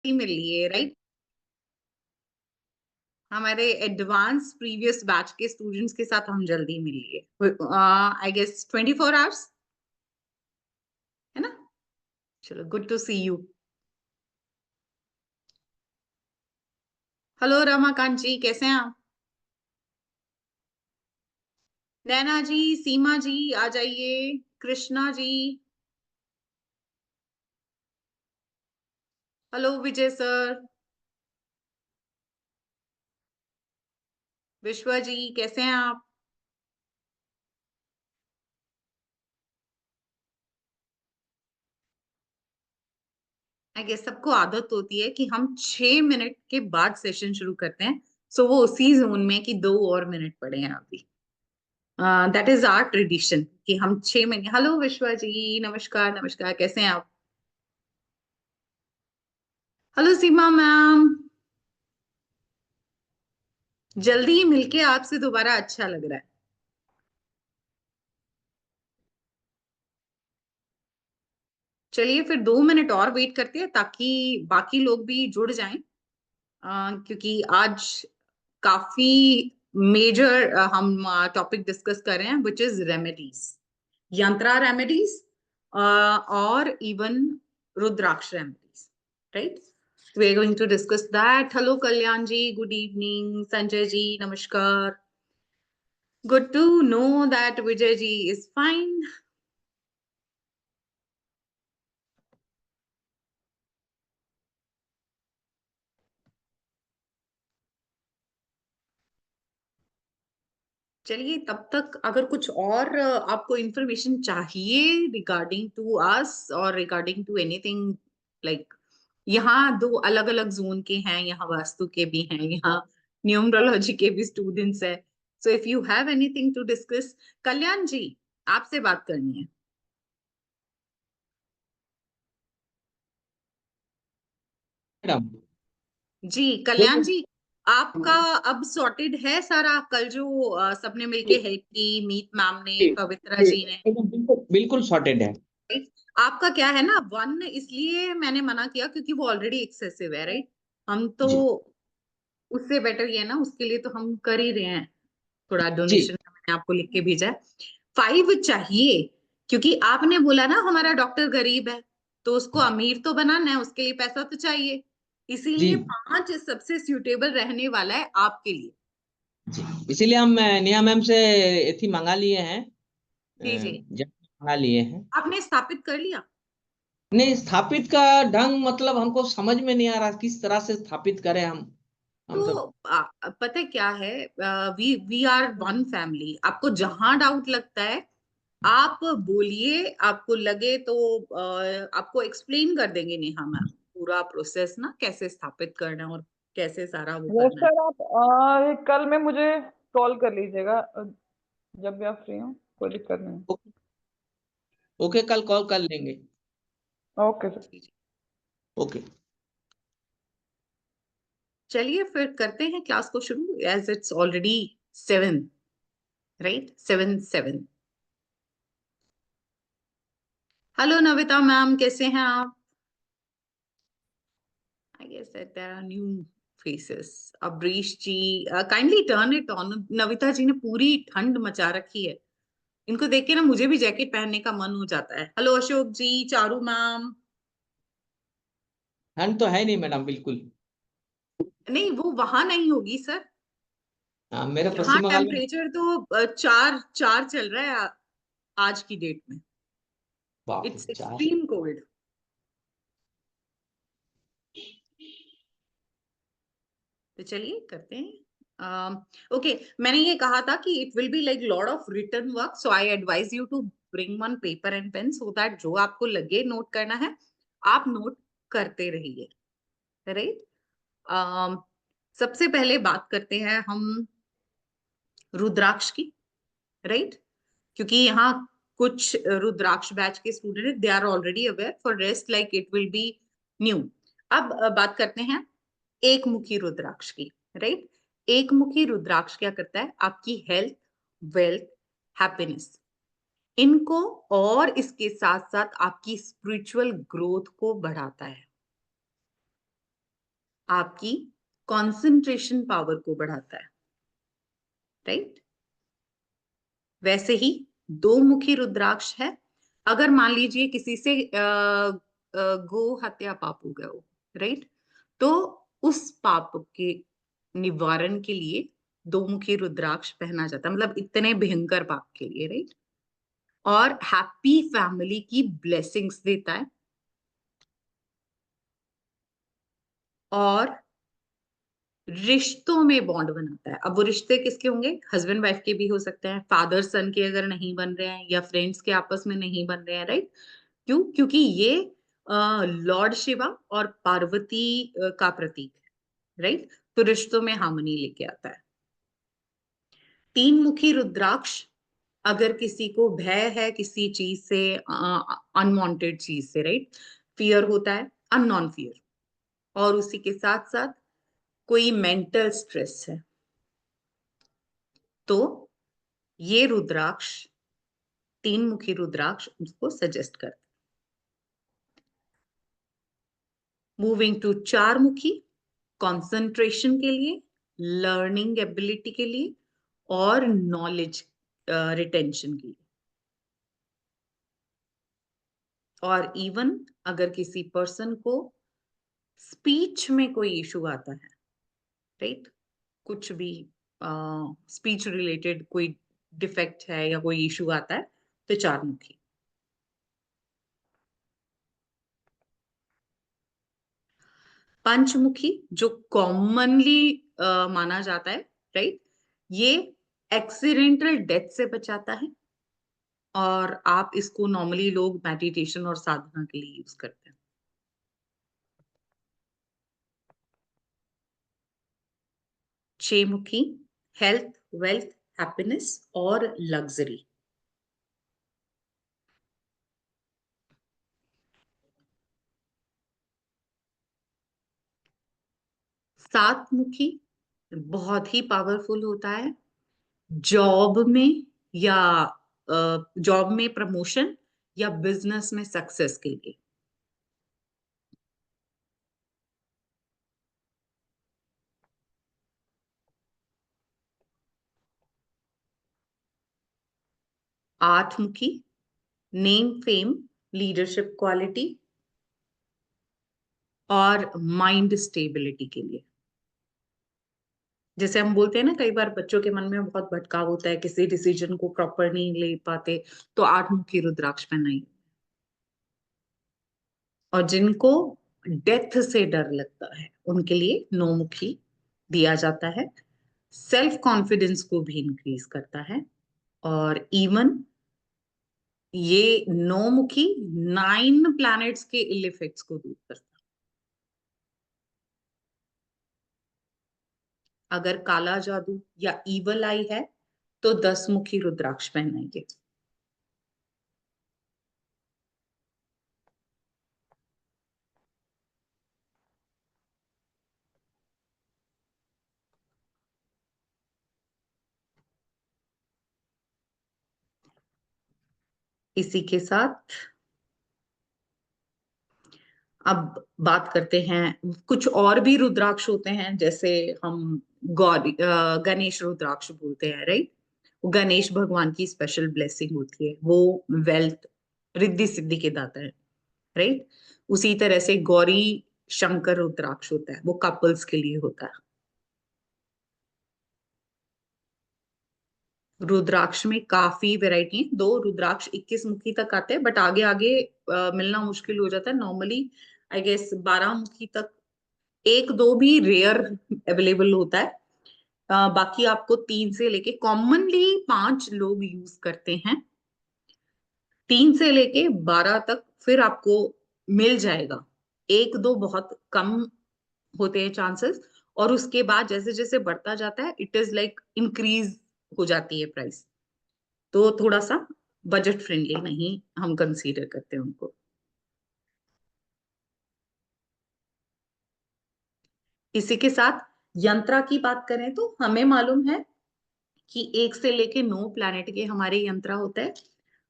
मिल लिए राइट। हमारे advance previous batch के स्टूडेंट्स के साथ हम जल्दी मिल लिए, आई गेस 24 आवर्स है ना। चलो, good to see you. Hello Ramakant ji, कैसे हैं आप? नैना जी, सीमा जी आ जाइए, कृष्णा जी, हेलो विजय सर, विश्वा जी कैसे हैं आप? आई गेस सबको आदत होती है कि हम 6 मिनट के बाद सेशन शुरू करते हैं, सो वो उसी जोन में कि 2 और मिनट पड़े हैं अभी। दैट इज आवर ट्रेडिशन कि हम 6 महीने। हेलो विश्वा जी, नमस्कार नमस्कार, कैसे हैं आप? हेलो सीमा मैम, जल्दी मिलके आपसे दोबारा अच्छा लग रहा है। चलिए फिर 2 मिनट और वेट करते हैं ताकि बाकी लोग भी जुड़ जाएं, क्योंकि आज काफी मेजर हम टॉपिक डिस्कस कर रहे हैं, which is remedies, yantra remedies और even rudraksha remedies, right. We are going to discuss that. Hello Kalyan ji, good evening. Sanjay ji, namaskar. Good to know that Vijay ji is fine. चलिए, तब तक अगर कुछ और आपको इंफॉर्मेशन चाहिए रिगार्डिंग टू अस और रिगार्डिंग टू एनीथिंग, लाइक यहाँ दो अलग अलग जोन के हैं, यहाँ वास्तु के भी हैं, यहाँ न्यूमरोलॉजी के भी स्टूडेंट्स है। So if you have anything to discuss, Kalyan ji आपसे बात करनी है। मैडम जी कल्याण जी, आपका अब सॉर्टेड है सारा? कल जो सबने मिलके हेल्प की, मीत मैम ने, पवित्रा जी ने, बिल्कुल बिल्कुल सॉर्टेड है। राइट। आपका क्या है ना, 1 इसलिए मैंने मना किया क्योंकि वो ऑलरेडी एक्सेसिव है, राइट। हम तो जी उससे बेटर ही है ना, उसके लिए तो हम कर ही रहे हैं, थोड़ा जी डोनेशन मैंने आपको लिख के भेजा है। 5 चाहिए क्योंकि आपने बोला ना हमारा डॉक्टर गरीब है, तो उसको अमीर तो बनाना है, उसके लिए पैसा तो चाहिए, जी इसीलिए 5 सबसे सूटेबल रहने वाला है आपके लिए। जी, इसीलिए हम नेहा मैम से एथी मंगा लिए हैं, जी जी, जब मंगा लिए हैं। आपने स्थापित कर लिया? नहीं, स्थापित का ढंग मतलब हमको समझ में नहीं आ रहा किस तरह से स्थापित करें हम तो सब। पता है क्या है, वी आर वन फैमिली। आपको जहां डाउट लगता है आप बोलिए, आपको लगे तो आपको एक्सप्लेन कर देंगे नेहा मैम पूरा प्रोसेस ना, कैसे स्थापित करना है और कैसे सारा वो वो करना है। सर आप कल में मुझे कॉल कर लीजिएगा, जब भी आप फ्री हो, कोई दिक्कत नहीं। ओके, कल कॉल कर लेंगे। Okay sir. ओके। चलिए फिर करते हैं क्लास को शुरू, as it's already 7, right, 7 7। Hello Navita ma'am, कैसे हैं आप? I guess that there are new faces. Abrish ji, kindly turn it on. Navita ji ने पूरी ठंड मचा रखी है, इनको देख के ना मुझे भी जैकेट पहनने का मन हो जाता है। हेलो अशोक जी, चारू मैम। ठंड तो है नहीं मैडम, बिल्कुल। नहीं, वो वहां नहीं होगी सर, हाँ, मेरे यहाँ पश्चिम बंगाल में। टेम्परेचर तो 4 4 चल रहा है आज की डेट में। बाप रे, इट्स 4। Extreme cold. तो चलिए करते हैं। ओके, मैंने ये कहा था कि it will be like lot of return work, so I advise you to bring one paper and pen so that जो आपको लगे नोट करना है आप नोट करते रहिए, राइट। सबसे पहले बात करते हैं हम रुद्राक्ष की, राइट, क्योंकि यहाँ कुछ रुद्राक्ष बैच के student they are already aware, for rest like it will be new. अब बात करते हैं एक मुखी रुद्राक्ष की, राइट। एक मुखी रुद्राक्ष क्या करता है? आपकी हेल्थ, वेल्थ, हैप्पीनेस, इनको और इसके साथ साथ आपकी स्पिरिचुअल ग्रोथ को बढ़ाता है, आपकी कंसंट्रेशन पावर को बढ़ाता है, राइट। वैसे ही दो मुखी रुद्राक्ष है, अगर मान लीजिए किसी से गो हत्या पाप हो गया हो, राइट, तो उस पाप के निवारण के लिए दो मुखी रुद्राक्ष पहना जाता है, मतलब इतने भयंकर पाप के लिए, राइट। और हैप्पी फैमिली की ब्लेसिंग्स देता है, और रिश्तों में बॉन्ड बनाता है। अब वो रिश्ते किसके होंगे, हस्बैंड वाइफ के भी हो सकते हैं, फादर सन के अगर नहीं बन रहे हैं, या फ्रेंड्स के आपस में नहीं बन रहे हैं, राइट। क्यों? क्योंकि ये लॉर्ड शिवा और पार्वती का प्रतीक है, राइट। तो रिश्तों में हार्मनी लेके आता है। तीन मुखी रुद्राक्ष, अगर किसी को भय है किसी चीज से, अनवांटेड चीज से, राइट, फियर होता है, अननोन फियर, और उसी के साथ साथ कोई मेंटल स्ट्रेस है, तो ये रुद्राक्ष, तीन मुखी रुद्राक्ष उसको सजेस्ट करते। मूविंग टू चार मुखी, कंसंट्रेशन के लिए, लर्निंग एबिलिटी के लिए, और नॉलेज रिटेंशन के लिए। और इवन अगर किसी पर्सन को स्पीच में कोई इशू आता है, राइट, कुछ भी स्पीच रिलेटेड कोई डिफेक्ट है या कोई इशू आता है, तो चार मुखी। पंचमुखी जो कॉमनली माना जाता है, राइट, ये एक्सीडेंटल डेथ से बचाता है, और आप इसको नॉर्मली लोग मेडिटेशन और साधना के लिए यूज करते हैं। छह मुखी, हेल्थ, वेल्थ, हैप्पीनेस और लग्जरी। सात मुखी बहुत ही पावरफुल होता है जॉब में, या जॉब में प्रमोशन, या बिजनेस में सक्सेस के लिए। आठ मुखी, नेम, फेम, लीडरशिप क्वालिटी और माइंड स्टेबिलिटी के लिए। जैसे हम बोलते हैं ना, कई बार बच्चों के मन में बहुत भटकाव होता है, किसी डिसीजन को प्रॉपर नहीं ले पाते, तो आठ मुखी रुद्राक्ष पहनाइए। और जिनको डेथ से डर लगता है, उनके लिए नौ मुखी दिया जाता है। सेल्फ कॉन्फिडेंस को भी इंक्रीज करता है, और इवन ये नौ मुखी 9 प्लैनेट्स के इल इफेक्ट्स को दूर करता है। अगर काला जादू या इवल आई है, तो 10 मुखी रुद्राक्ष पहनाइए। इसी के साथ अब बात करते हैं, कुछ और भी रुद्राक्ष होते हैं, जैसे हम गौरी गणेश रुद्राक्ष बोलते हैं, राइट। गणेश भगवान की स्पेशल ब्लेसिंग होती है, वो वेल्थ, रिद्धि सिद्धि के दाता है, राइट। उसी तरह से गौरी शंकर रुद्राक्ष होता है, वो कपल्स के लिए होता है। रुद्राक्ष में काफी वैरायटी है, दो रुद्राक्ष 21 मुखी तक आते हैं, बट आगे आगे मिलना मुश्किल हो जाता है। नॉर्मली आई गेस 12 मुखी तक, एक दो भी रेयर अवेलेबल होता है। बाकी आपको 3 से लेके कॉमनली 5 लोग यूज करते हैं, 3 से लेके 12 तक फिर आपको मिल जाएगा। एक दो बहुत कम होते हैं चांसेस, और उसके बाद जैसे जैसे बढ़ता जाता है, इट इज लाइक इंक्रीज हो जाती है प्राइस, तो थोड़ा सा बजट फ्रेंडली नहीं हम कंसीडर करते हैं उनको। इसी के साथ यंत्रा की बात करें तो हमें मालूम है कि 1 से लेके 9 प्लैनेट के हमारे यंत्रा होते हैं,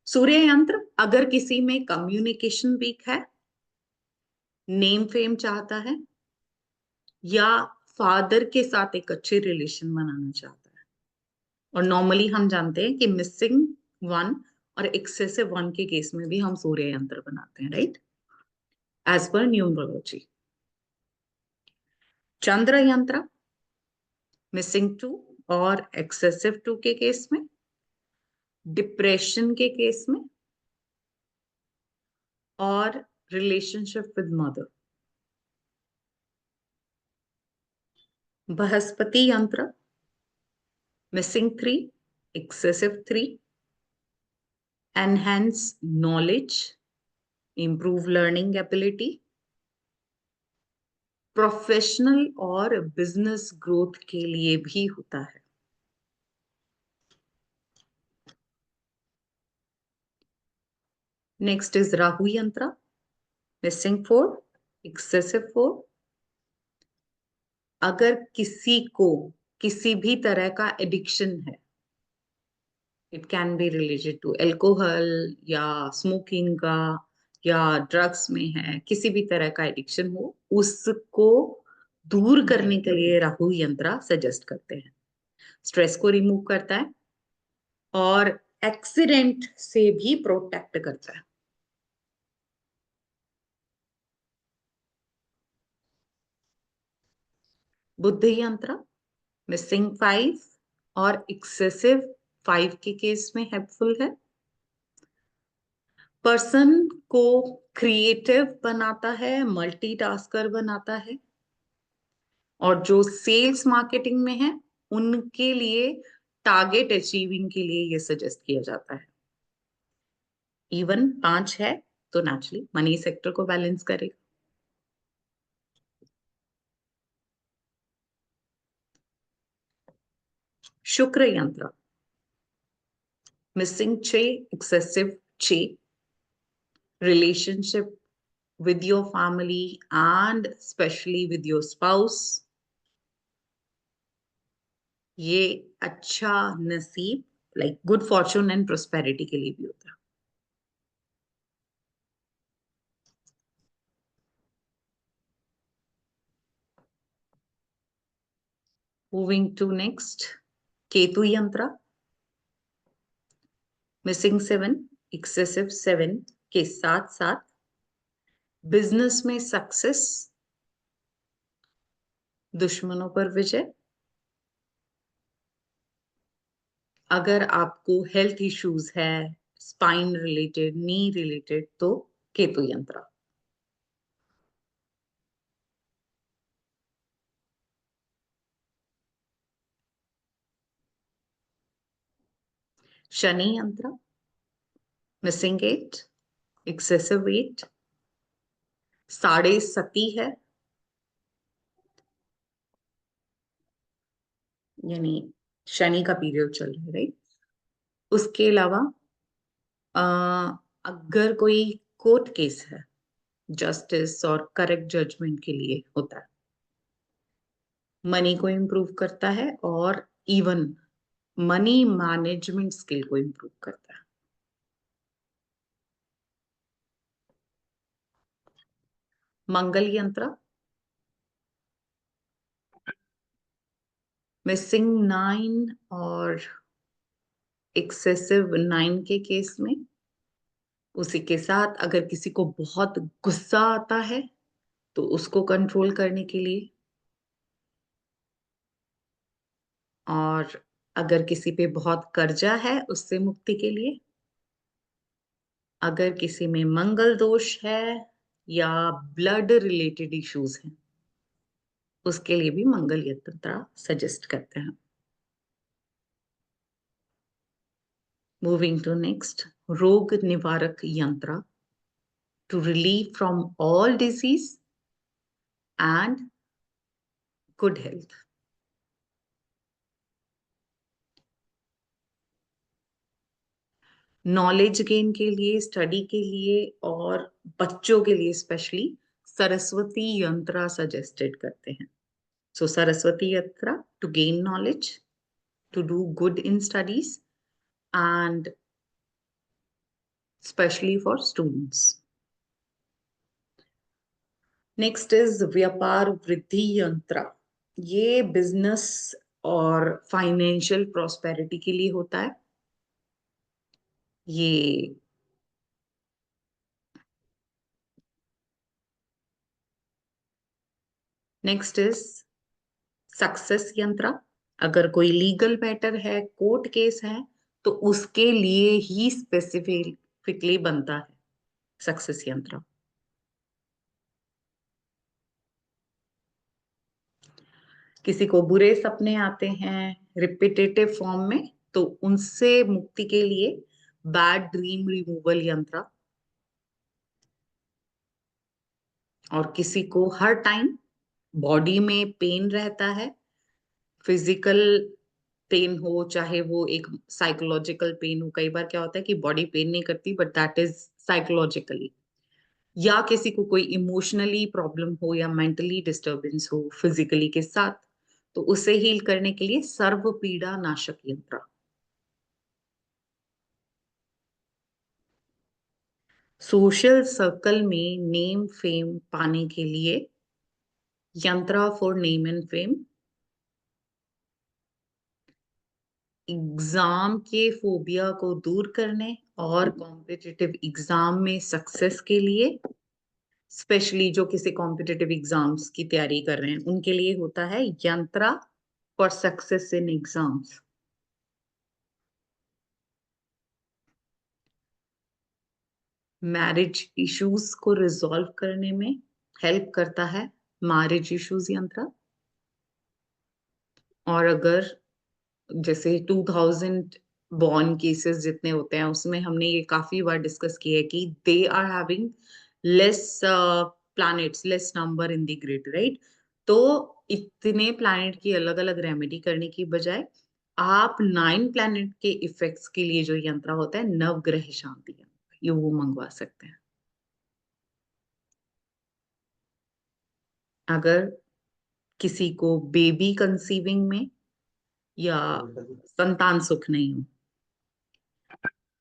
सूर्य यंत्र अगर किसी में कम्युनिकेशन वीक है, नेम फेम चाहता है, या फादर के साथ एक अच्छे रिलेशन बनाना चाहता है, और नॉर्मली हम जानते हैं कि मिसिंग वन और एक्सेसिव वन के केस में भी हम सूर्य यंत्र बनाते हैं, राइट, एज पर न्यूमरोलॉजी। चंद्र यंत्र मिसिंग टू और एक्सेसिव टू के केस में, डिप्रेशन के केस में, और रिलेशनशिप विद मदर। बृहस्पति यंत्र missing 3, excessive 3, enhance knowledge, improve learning ability, professional और बिजनेस ग्रोथ के लिए भी होता है। नेक्स्ट इज राहु यंत्र मिसिंग 4, excessive 4। अगर किसी को किसी भी तरह का एडिक्शन है, it can be related to alcohol या स्मोकिंग का, या ड्रग्स में है, किसी भी तरह का एडिक्शन हो, उसको दूर करने के लिए राहु यंत्र सजेस्ट करते हैं। स्ट्रेस को रिमूव करता है और एक्सीडेंट से भी प्रोटेक्ट करता है। बुद्धि यंत्र मिसिंग 5 और एक्सेसिव 5 के केस में हेल्पफुल है। पर्सन को क्रिएटिव बनाता है, मल्टीटास्कर बनाता है, और जो सेल्स मार्केटिंग में है उनके लिए टारगेट अचीविंग के लिए ये सजेस्ट किया जाता है। इवन 5 है तो नेचुरली मनी सेक्टर को बैलेंस करेगा। शुक्र यंत्र missing 6, excessive 6, relationship with your family and especially with your spouse, ये अच्छा नसीब like good Fortune and prosperity के लिए भी होता है। मूविंग टू नेक्स्ट, केतु यंत्र मिसिंग 7, excessive 7 के साथ साथ बिजनेस में सक्सेस, दुश्मनों पर विजय। अगर आपको हेल्थ इश्यूज है, स्पाइन रिलेटेड, नी रिलेटेड, तो केतु यंत्र। शनि यंत्र मिसिंग 8, excessive 8, साढ़े सती है, यानी शनि का पीरियड चल रहा है, राइट। उसके अलावा अगर कोई कोर्ट केस है, जस्टिस और करेक्ट जजमेंट के लिए होता है। मनी को इम्प्रूव करता है और इवन मनी मैनेजमेंट स्किल को इम्प्रूव करता है। मंगल यंत्र मिसिंग 9 और एक्सेसिव 9 के केस में, उसी के साथ अगर किसी को बहुत गुस्सा आता है तो उसको कंट्रोल करने के लिए, और अगर किसी पे बहुत कर्जा है उससे मुक्ति के लिए, अगर किसी में मंगल दोष है या ब्लड रिलेटेड इश्यूज हैं, उसके लिए भी मंगल यंत्र सजेस्ट करते हैं। मूविंग टू नेक्स्ट, रोग निवारक यंत्र to relieve from all disease and good health. Knowledge gain के लिए, स्टडी के लिए और बच्चों के लिए स्पेशली सरस्वती यंत्र सजेस्टेड करते हैं। सो सरस्वती यंत्र to gain knowledge, to do good in studies, and especially for students. Next is व्यापार वृद्धि यंत्र. ये बिजनेस और फाइनेंशियल प्रॉस्पेरिटी के लिए होता है. ये नेक्स्ट इज सक्सेस यंत्र. अगर कोई लीगल मैटर है, कोर्ट केस है, तो उसके लिए ही स्पेसिफिकली बनता है सक्सेस यंत्र. किसी को बुरे सपने आते हैं रिपीटेटिव फॉर्म में, तो उनसे मुक्ति के लिए बैड ड्रीम रिमूवल यंत्र. और किसी को हर टाइम बॉडी में पेन रहता है, फिजिकल पेन हो चाहे वो एक साइकोलॉजिकल पेन हो. कई बार क्या होता है कि बॉडी पेन नहीं करती बट दैट इज साइकोलॉजिकली. या किसी को कोई इमोशनली प्रॉब्लम हो या मेंटली डिस्टरबेंस हो फिजिकली के साथ, तो उसे हील करने के लिए सर्व पीड़ा नाशक यंत्र. सोशल सर्कल में नेम फेम पाने के लिए यंत्र for name and fame. Exam के फोबिया को दूर करने और कॉम्पिटिटिव एग्जाम में सक्सेस के लिए, स्पेशली जो किसी कॉम्पिटिटिव एग्जाम्स की तैयारी कर रहे हैं उनके लिए होता है यंत्र for success in exams. Marriage issues को रिजॉल्व करने में हेल्प करता है मैरिज इश्यूज यंत्र. और अगर जैसे 2000 बॉर्न केसेस जितने होते हैं उसमें हमने ये काफी बार डिस्कस किया है कि they are having less planets, less number in the grid, right. तो इतने प्लैनेट की अलग अलग रेमेडी करने की बजाय आप 9 प्लैनेट के इफेक्ट्स के लिए जो यंत्र होता है नवग्रह शांति यंत्र, ये वो मंगवा सकते हैं. अगर किसी को बेबी कंसीविंग में या संतान सुख नहीं हो,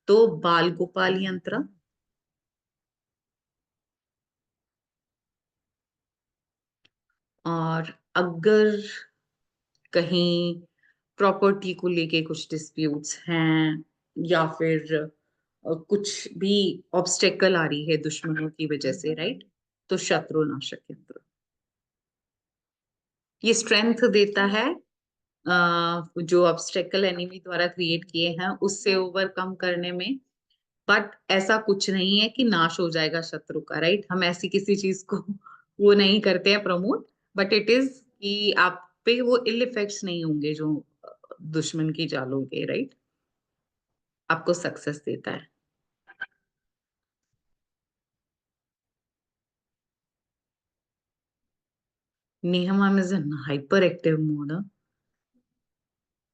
तो बाल गोपाल यंत्र. और अगर कहीं प्रॉपर्टी को लेके कुछ डिस्प्यूट्स हैं या फिर कुछ भी ऑब्स्टेकल आ रही है दुश्मनों की वजह से, राइट, तो शत्रुनाशक यंत्र. ये स्ट्रेंथ देता है जो ऑब्स्टेकल एनिमी द्वारा क्रिएट किए हैं उससे ओवरकम करने में. बट ऐसा कुछ नहीं है कि नाश हो जाएगा शत्रु का, राइट. हम ऐसी किसी चीज को वो नहीं करते हैं प्रमोट. बट इट इज कि आप पे वो इल इफेक्ट्स नहीं होंगे जो दुश्मन की चालों के, राइट. आपको सक्सेस देता है. Nehemam is an hyperactive mode.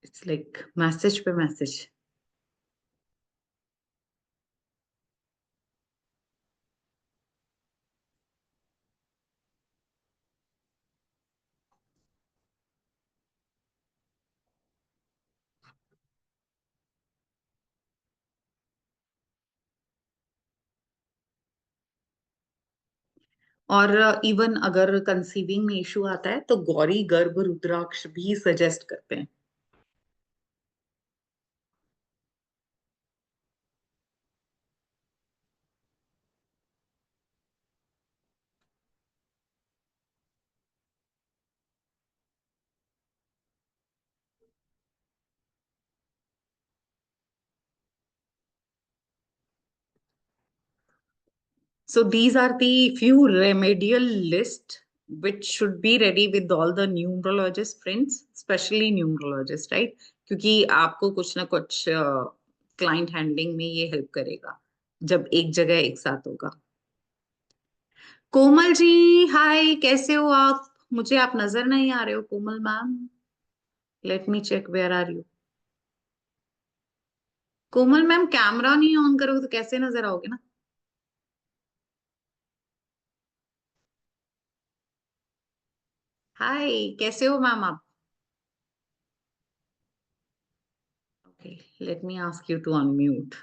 It's like message पे मैसेज. और इवन अगर कंसीविंग में इशू आता है तो गौरी गर्भ रुद्राक्ष भी सजेस्ट करते हैं. So these are the few remedial list which should be ready with all the numerologist friends, especially numerologist, right? क्योंकि आपको कुछ ना कुछ क्लाइंट हैंडलिंग में ये हेल्प करेगा जब एक जगह एक साथ होगा. कोमल जी, हाय, कैसे हो आप? मुझे आप नजर नहीं आ रहे हो Komal ma'am. Let me check where are you. Komal ma'am camera नहीं ऑन करोगे तो कैसे नजर आओगे ना. हाय, कैसे हो मैम आप? Okay, let me ask you to unmute.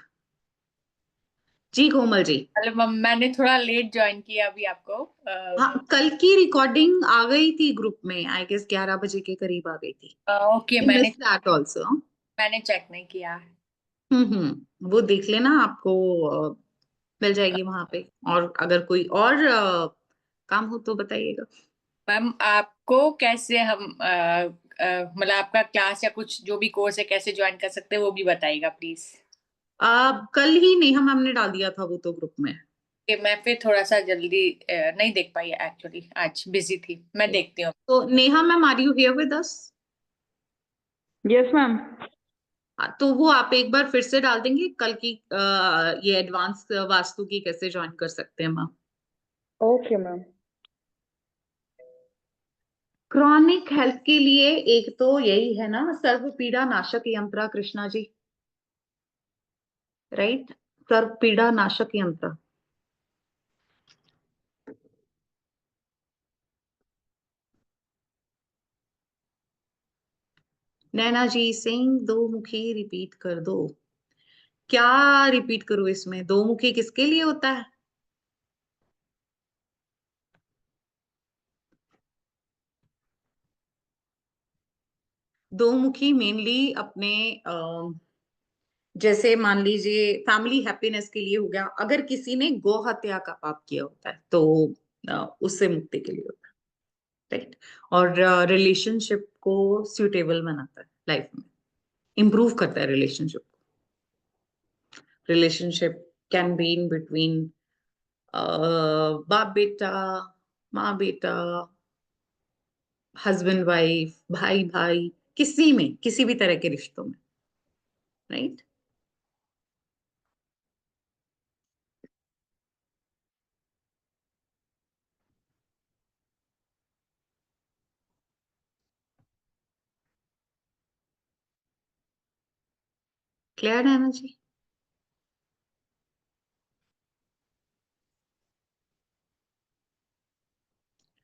जी कोमल जी। हेलो मैम, मैंने थोड़ा लेट ज्वाइन किया अभी आपको। हाँ, कल की रिकॉर्डिंग आ गई थी ग्रुप में, आई गेस 11 बजे के करीब आ गई थी। Okay, miss that also. मैंने चेक नहीं किया। वो देख लेना, आपको मिल जाएगी वहां पे। और अगर कोई और काम हो तो बताइएगा। मैम आपको कैसे हम मतलब आपका क्लास या कुछ जो भी कोर्स है कैसे ज्वाइन कर सकते हैं वो भी बताइएगा प्लीज। कल ही नेहा मैम ने डाल दिया था वो तो ग्रुप में। कि मैं फिर थोड़ा सा जल्दी नहीं देख पाई एक्चुअली, आज बिजी थी। मैं देखती हूँ। तो Neha ma'am, are you here with us? Yes ma'am. तो वो आप एक बार फिर से डाल देंगे कल की, ये एडवांस वास्तु की कैसे ज्वाइन कर सकते हैं ma'am. Okay ma'am. Chronic health के लिए एक तो यही है ना, सर्व पीड़ा नाशक यंत्र, कृष्णा जी, राइट? सर्व पीड़ा नाशक यंत्र। नैना जी सिंह, दो मुखी रिपीट कर दो। क्या रिपीट करूं इसमें? दो मुखी किसके लिए होता है? दो मुखी मेनली अपने जैसे मान लीजिए फैमिली हैप्पीनेस के लिए हो गया, अगर किसी ने गौ हत्या का पाप किया होता है तो उससे मुक्ति के लिए होता है, राइट? और रिलेशनशिप को सुटेबल बनाता है, लाइफ में इंप्रूव करता है रिलेशनशिप को। Relationship can be in between बाप बेटा, माँ बेटा, हस्बैंड वाइफ, भाई भाई, किसी में, किसी भी तरह के रिश्तों में, राइट? क्लियर है ना जी?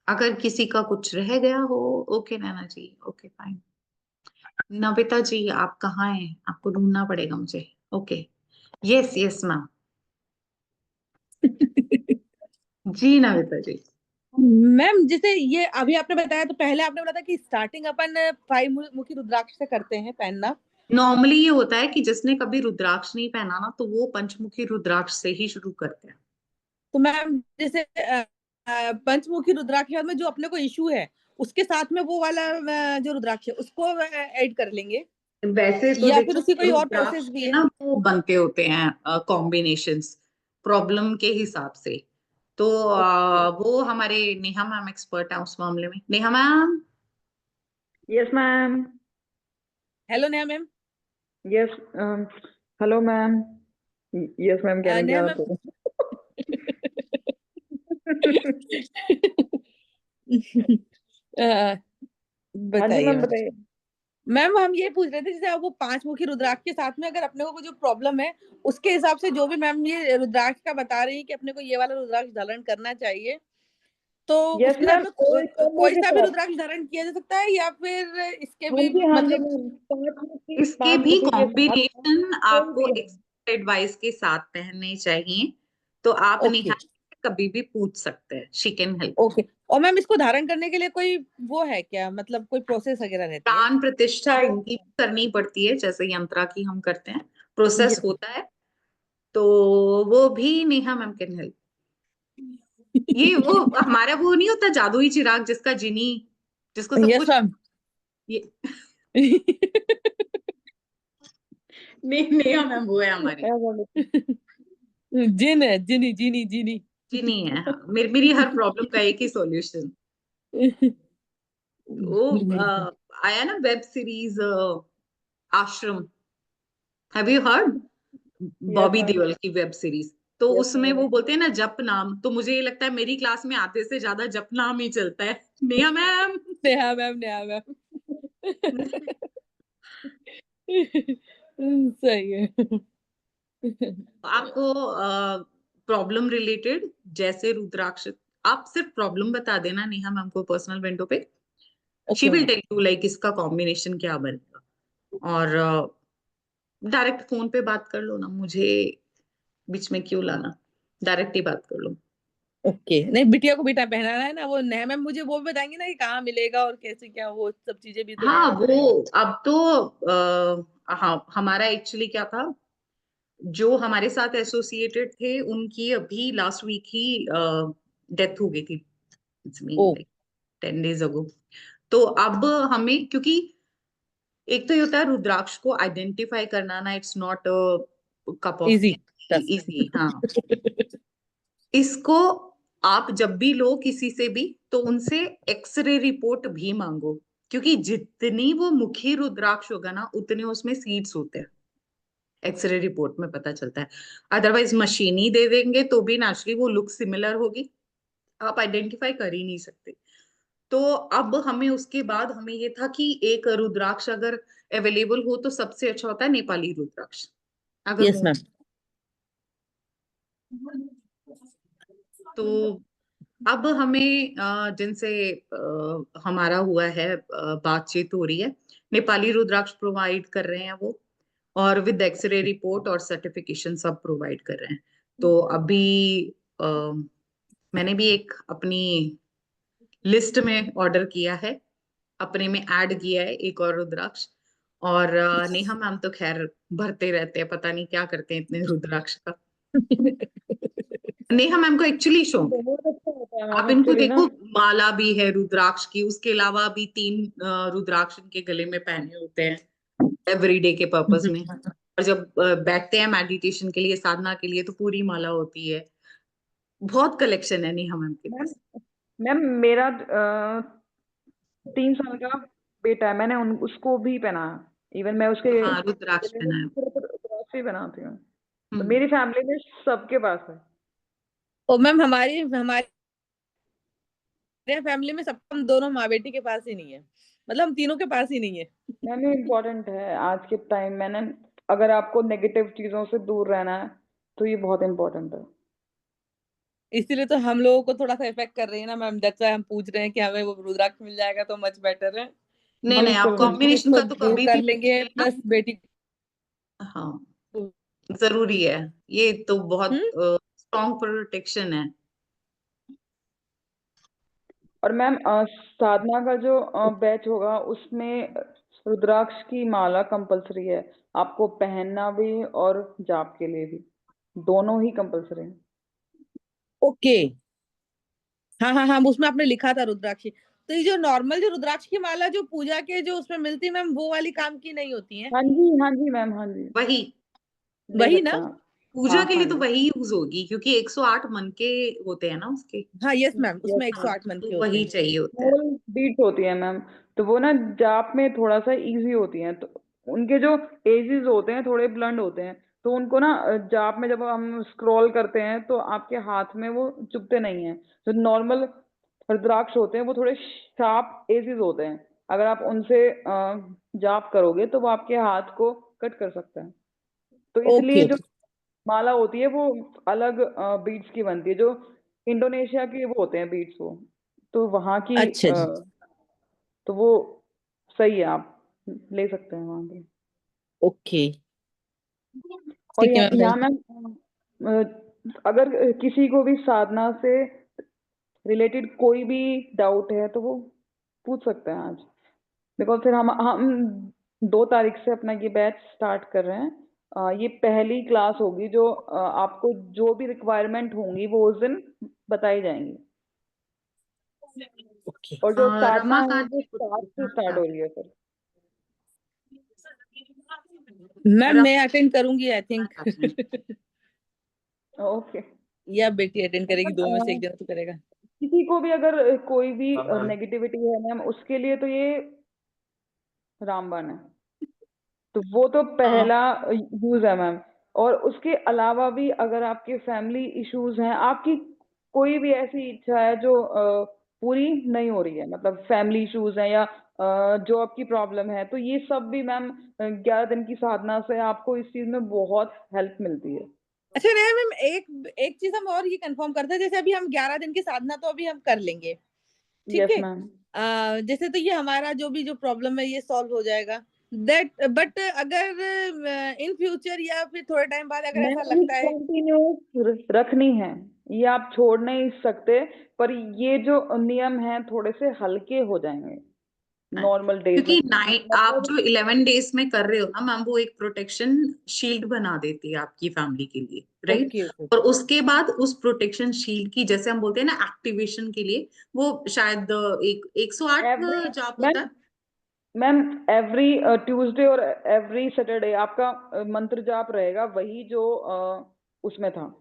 अगर किसी का कुछ रह गया हो, okay Naina ji, okay fine. Navita ji आप कहाँ हैं? आपको ढूंढना पड़ेगा मुझे। Okay, yes yes ma'am. जी नविता जी। मैम जैसे ये अभी आपने बताया, तो पहले आपने बताया कि स्टार्टिंग अपन 5 मुखी रुद्राक्ष से करते हैं पहनना। नॉर्मली ये होता है कि जिसने कभी रुद्राक्ष नहीं पहना ना, तो वो पंचमुखी रुद्राक्ष से ही शुरू करते हैं। तो मैम जैसे पंचमुखी रुद्राक्ष के बाद में जो अपने को इशू है, उसके साथ में वो वाला जो रुद्राक्ष है उसको ऐड कर लेंगे, वैसे तो या फिर देखो, उसकी कोई और रुद्राक्ष प्रोसेस भी के है? ना वो बनते होते हैं कॉम्बिनेशंस, प्रॉब्लम के हिसाब से। तो ओके। वो हमारे नेहा मैम एक्सपर्ट है उस मामले में। Neha ma'am. Yes ma'am. Hello Neha ma'am. Yes. Hello ma'am. Yes ma'am कहने नेहा क्या मैम। तो। हाँ जी बताइए मैम, मैम। बताइए। मैम हम ये पूछ रहे थे, जैसे अब वो 5 मुखी रुद्राक्ष के साथ में अगर अपने को जो प्रॉब्लम है, उसके हिसाब से जो भी मैम ये रुद्राक्ष का बता रही है कि अपने को ये वाला रुद्राक्ष धारण करना चाहिए, तो यस उसके साथ मैम, में कोई कॉम्बो कोई के सा भी साथ। रुद्राक्ष धारण किया जा सकता है, या फिर इसके हाँ भी जी, हाँ जी मतलब? मैम, इसके पांच भी मुखी के साथ कॉम्बिनेशन कोई आपको भी है। एक्सपर्ट एडवाइस के साथ पहनने चाहिए। तो आप ओके। नेहा से कभी भी पूछ सकते हैं, शी कैन हेल्प। ओके। और मैम इसको धारण करने के लिए कोई वो है क्या, मतलब कोई प्रोसेस वगैरह रहती है? प्राण प्रतिष्ठा यस इनकी करनी पड़ती है, जैसे यंत्रा की हम करते हैं, प्रोसेस यस। होता है। तो वो भी नेहा मैम कैन हेल्प। ये वो हमारा वो नहीं होता जादुई चिराग जिसका जिनी, जिसको सब यस कुछ, मैम। ये नहीं, नेहा मैम वो है हमारी। जिन है, जिनी जिनी जिनी। जिनी है, हाँ। मेरी हर प्रॉब्लम का एक ही सॉल्यूशन। वो आया ना वेब सीरीज आश्रम, have you heard? Bobby ma'am. Deol की वेब सीरीज। तो यस उसमें मैम। वो बोलते हैं ना जप नाम, तो मुझे ये लगता है मेरी क्लास में आधे से ज्यादा जप नाम ही चलता है। Neha ma'am. Neha ma'am, Neha ma'am. सही है। आपको प्रॉब्लम रिलेटेड जैसे रुद्राक्ष, आप सिर्फ प्रॉब्लम बता देना नेहा मैम को पर्सनल विंडो पे, she okay will ma'am. Tell you like इसका कॉम्बिनेशन क्या बनेगा। और डायरेक्ट फोन पे बात कर लो ना मुझे, बीच में क्यों लाना, डायरेक्ट ही बात कर लो। ओके, नहीं बिटिया को बेटा पहनाना है ना, वो नया मैम मुझे वो भी बताएंगी ना कि कहाँ मिलेगा और कैसे क्या, वो सब चीजें भी तो हाँ नया बताएंगी। वो अब तो हाँ हमारा एक्चुअली क्या था, जो हमारे साथ एसोसिएटेड थे उनकी अभी लास्ट वीक ही डेथ हो गई थी, it's mean oh like 10 days ago. तो अब हमें, क्योंकि एक तो ये होता है रुद्राक्ष को आइडेंटिफाई करना ना, it's not a cup of easy easy. हाँ, इसको आप जब भी लो किसी से भी, तो उनसे एक्सरे रिपोर्ट भी मांगो, क्योंकि जितनी वो मुखी रुद्राक्ष होगा ना, उतने उसमें सीड्स होते हैं, एक्सरे रिपोर्ट में पता चलता है। अदरवाइज मशीनी दे देंगे तो भी नेचुरली वो लुक सिमिलर होगी, आप आइडेंटिफाई कर ही नहीं सकते। तो अब हमें उसके बाद हमें ये था कि एक रुद्राक्ष अगर अवेलेबल हो तो सबसे अच्छा होता है नेपाली रुद्राक्ष, अगर यस हो मैम। तो। अब हमें जिनसे हमारा हुआ है बातचीत हो रही है, नेपाली रुद्राक्ष प्रोवाइड कर रहे हैं वो, और विद एक्सरे रिपोर्ट और सर्टिफिकेशन सब प्रोवाइड कर रहे हैं। तो अभी अ, मैंने भी एक अपनी लिस्ट में ऑर्डर किया है, अपने में ऐड किया है एक और रुद्राक्ष। और नेहा मैम तो खैर भरते रहते हैं, पता नहीं क्या करते हैं इतने रुद्राक्ष का। नेहा मैम को एक्चुअली शौक है, बहुत अच्छा होता है आप मैम इनको एक्चुअली ना। देखो, माला भी है रुद्राक्ष की, उसके अलावा भी 3 रुद्राक्ष इनके गले में पहने होते हैं एवरीडे के पर्पस में। और जब बैठते हैं मेडिटेशन के लिए, साधना के लिए, तो पूरी माला होती है। बहुत कलेक्शन है नेहा मैम के मैम पास। मैम मेरा 3 साल का बेटा है, मैंने उसको भी पहना। इवन मैं उसके हाँ रुद्राक्ष गले में पहना है। सिर्फ रुद्राक्ष ही पहनाती हूँ। तो हम्म। मेरी फैमिली में सबके पास है। ओ मैम, हमारी हमारे फैमिली में सब, हम दोनों माँ बेटी के पास ही नहीं है, मतलब हम तीनों के पास ही नहीं है। मैंने इम्पोर्टेंट है आज के टाइम में ना, अगर आपको नेगेटिव चीजों से दूर रहना है तो ये बहुत इम्पोर्टेंट है। इसीलिए तो हम लोगों को थोड़ा सा इफेक्ट कर रही है ना मैम, दैट्स व्हाई हम पूछ रहे हैं कि हमें वो रुद्राक्ष मिल जाएगा तो मच बेटर है। नहीं नहीं, आप बिल्कुल खुद भी कॉम्बिनेशन उसको का तो दूर कभी कर भी पूछ लेंगे लेना। प्लस बेटी हाँ, को। जरूरी है, ये तो बहुत हम्म। स्ट्रॉन्ग प्रोटेक्शन है। और मैम साधना का जो बैच होगा उसमें रुद्राक्ष की माला कंपलसरी है, आपको पहनना भी और जाप के लिए भी, दोनों ही कंपलसरी है। ओके, हाँ हाँ हाँ, उसमें आपने लिखा था रुद्राक्ष। तो ये जो नॉर्मल जो रुद्राक्ष की माला जो पूजा के जो उसमें मिलती है मैम, वो वाली काम की नहीं होती है? हाँ जी मैम, हाँ जी, वही ले वही सकते ना? हैं आप। पूजा हाँ के हाँ लिए तो जी। वही यूज होगी, क्योंकि 108 मन के होते हैं ना उसके। हाँ यस मैम, उसमें यस। हाँ, 108 मन के तो होते वही हैं। चाहिए होता है। स्मॉल बीट्स होती है मैम, तो वो ना जाप में थोड़ा सा इजी होती हैं, तो उनके जो एजेस होते हैं थोड़े ब्लंड होते हैं, तो उनको ना जाप में जब हम स्क्रॉल करते हैं तो आपके हाथ में वो चुभते नहीं हैं। जो नॉर्मल रुद्राक्ष होते हैं वो थोड़े शार्प एजेस होते हैं, अगर आप उनसे जाप करोगे तो वो आपके हाथ को कट कर सकते हैं। तो ओके इसलिए जो ओके। माला होती है वो अलग बीट्स की बनती है, जो इंडोनेशिया के वो होते हैं बीट्स वो, तो वहाँ की अच्छा जी। तो वो सही है, आप ले सकते हैं वहाँ पे। ओके, और ठीक है मैम। यहाँ मैम अगर किसी को भी साधना से रिलेटेड कोई भी डाउट है तो वो पूछ सकते हैं आज, बिकॉज फिर हम 2 तारीख से अपना ये बैच स्टार्ट कर रहे हैं। ये पहली क्लास होगी जो आपको जो भी रिक्वायरमेंट होंगी वो उस दिन बताई जाएंगी। ओके और जो साधना है रमाकांत वो जी को 7 से पूछना स्टार्ट था। हो रही है सर। मैम, रमाकांत मैं अटेंड करूंगी आई थिंक। चाहते हैं। ओके। या बेटी अटेंड करेगी, दो में से एक मैम जन तो करेगा। किसी को भी अगर कोई भी नेगेटिविटी है मैम, उसके लिए तो ये रामबाण है, तो वो तो हाँ, पहला यूज है मैम। और उसके अलावा भी अगर आपके फैमिली इश्यूज हैं, आपकी कोई भी ऐसी इच्छा है जो पूरी नहीं हो रही है, मतलब फैमिली इश्यूज हैं या जो आपकी प्रॉब्लम है, तो ये सब भी मैम 11 दिन की साधना से आपको इस चीज में बहुत हेल्प मिलती है। अच्छा नहीं मैम, एक एक चीज हम और ये कंफर्म करते हैं, जैसे अभी हम 11 दिन की साधना तो अभी हम कर लेंगे, ठीक यस है। मैम। जैसे तो ये हमारा जो भी जो प्रॉब्लम है ये सॉल्व हो जाएगा, दैट बट अगर इन फ्यूचर या फिर थोड़े टाइम बाद अगर ऐसा मैम ये लगता है कंटिन्यू रखनी है, ये आप छोड़ नहीं सकते, पर ये जो नियम है थोड़े से हल्के हो जाएंगे नॉर्मल डेज में। क्योंकि आप मतलब जो 11 डेज में कर रहे हो ना मैम, वो एक प्रोटेक्शन शील्ड बना देती है आपकी फैमिली के लिए, राइट? ओके और उसके बाद उस प्रोटेक्शन शील्ड की, जैसे हम बोलते हैं ना, एक्टिवेशन के लिए वो शायद एक 108 एवरी जाप होता है। मैम एवरी ट्यूसडे और एवरी सैटरडे आपका मंत्र जाप रहेगा, वही जो उसमें था।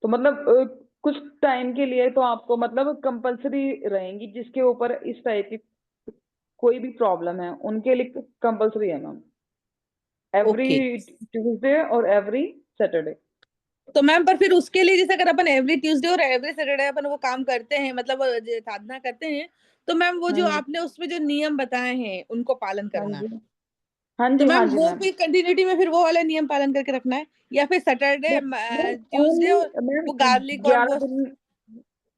तो मतलब कुछ टाइम के लिए तो आपको मतलब कंपलसरी रहेंगी, जिसके ऊपर इस टाइप की कोई भी प्रॉब्लम है उनके लिए कंपलसरी है मैम, एवरी ओके। ट्यूसडे और एवरी सैटरडे। तो मैम पर फिर उसके लिए जैसे अगर अपन एवरी ट्यूसडे और एवरी सैटरडे अपन वो काम करते हैं, मतलब साधना करते हैं, तो मैम वो जो हम्म। आपने उसमें जो नियम बताए हैं उनको पालन हाँ करना, जी हाँ तो जी हाँ मैम जी वो मैम। भी कंटिन्यूटी में फिर वो वाले नियम पालन करके रखना है, या फिर सैटरडे मैम ट्यूसडे ओनली और मैम वो गार्लिक और 11 वो। दिन,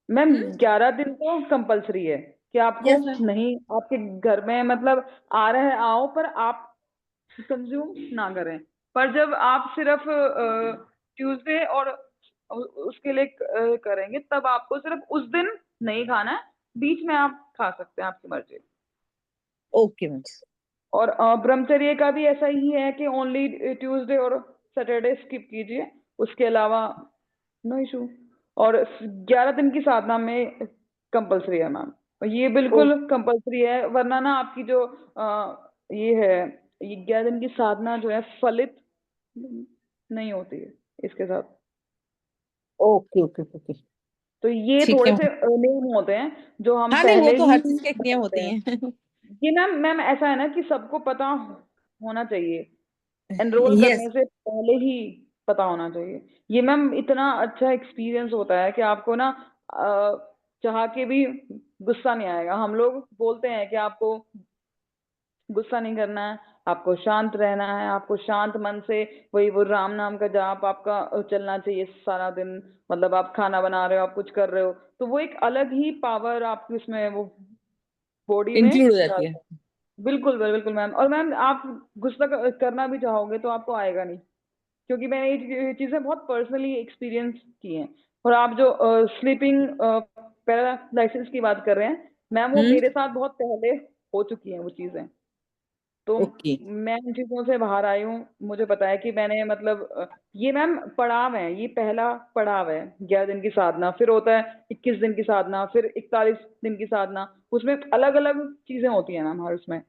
मैम 11 दिन तो कंपलसरी है कि आपको यस मैम। नहीं, आपके घर में मतलब आ रहे हैं आओ, पर आप कंज्यूम ना करें। पर जब आप सिर्फ ट्यूसडे और उसके लिए करेंगे, तब आपको सिर्फ उस दिन नहीं खाना है, बीच में आप खा सकते हैं, आपकी मर्जी। Okay ma'am. और ब्रह्मचर्य का भी ऐसा ही है कि ओनली ट्यूसडे और सैटरडे स्किप कीजिए, उसके अलावा नो इशू। और 11 दिन की साधना में कंपलसरी है मैम, और ये बिल्कुल कंपलसरी है, वरना ना आपकी जो ये है, ये 11 दिन की साधना जो है फलित नहीं होती है इसके साथ। Okay okay okay. तो ये ठीक थोड़े है से मैम। नियम होते हैं जो हम हाँ नहीं, वो पहले तो ही हर चीज के एक नियम बताते होती हैं। हैं। ये मैम मैम ऐसा है ना कि सबको पता होना चाहिए, एनरोल यस। करने से पहले ही पता होना चाहिए। ये मैम इतना अच्छा एक्सपीरियंस होता है कि आपको ना चाह के भी गुस्सा नहीं आएगा। हम लोग बोलते हैं कि आपको गुस्सा नहीं करना है, आपको शांत रहना है, आपको शांत मन से वही वो राम नाम का जाप आपका चलना चाहिए सारा दिन। मतलब आप खाना बना रहे हो, आप कुछ कर रहे हो, तो वो एक अलग ही पावर आपकी उसमें वो बॉडी में इंक्लूड हो जाती है। डालता है। बिल्कुल बिल्कुल मैम। और मैम आप गुस्सा करना भी चाहोगे तो आपको आएगा नहीं, क्योंकि मैंने ये चीजें बहुत पर्सनली एक्सपीरियंस की हैं। और आप जो स्लीपिंग पैरालाइसिस की बात कर रहे हैं मैम, वो हम्म। मेरे साथ बहुत पहले हो चुकी हैं वो चीजें। तो ओके मैं इन चीजों से बाहर आई हूँ, मुझे पता है कि मैंने मतलब ये मैम पड़ाव है, ये पहला पड़ाव है 11 दिन की साधना, फिर होता है 21 दिन की साधना, फिर 41 दिन की साधना, उसमें अलग अलग चीजें होती है मैम हर उसमें। ये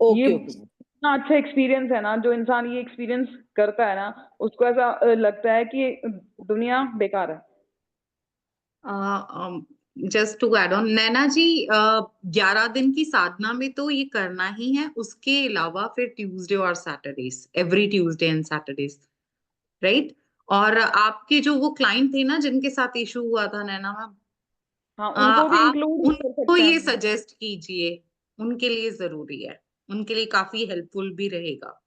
ओके ओके। इतना अच्छा एक्सपीरियंस है ना, जो इंसान ये एक्सपीरियंस करता है ना, उसको ऐसा लगता है कि दुनिया बेकार है। जस्ट टू एड ऑन, नैना जी, 11 दिन की साधना में तो ये करना ही है, उसके अलावा फिर ट्यूसडे और Saturdays, every Tuesday and Saturdays, right? और आपके जो वो क्लाइंट थे ना जिनके साथ इशू हुआ था नैना मैम, हाँ, उनको भी आप इंक्लूड कर उनको सकते ये हैं। सजेस्ट कीजिए, उनके लिए जरूरी है, उनके लिए काफी हेल्पफुल भी रहेगा,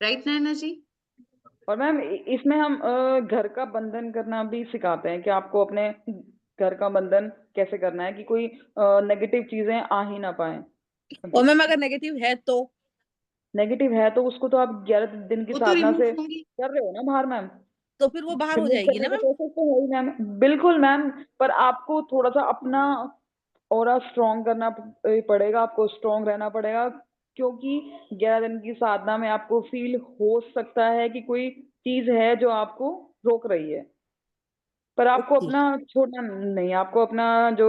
राइट नैना जी? और मैम इसमें हम घर का बंधन करना भी सिखाते हैं कि आपको अपने घर का बंधन कैसे करना है कि कोई नेगेटिव चीजें आ ही ना पाए। और मैम अगर नेगेटिव है तो नेगेटिव है तो उसको तो आप 11 दिन की वो तो साधना रिमूव से होंगी। कर रहे हो ना बाहर मैम। तो फिर वो बाहर हो रिमूव जाएगी करने ना का मैम। प्रोसेस तो है ही मैम, बिल्कुल मैम। पर आपको थोड़ा सा अपना ऑरा स्ट्रॉन्ग करना पड़ेगा, आपको स्ट्रॉन्ग रहना पड़ेगा, क्योंकि 11 दिन की साधना में आपको फील हो सकता है कि कोई चीज है जो आपको रोक रही है, पर आपको ओके अपना छोड़ना नहीं, आपको अपना जो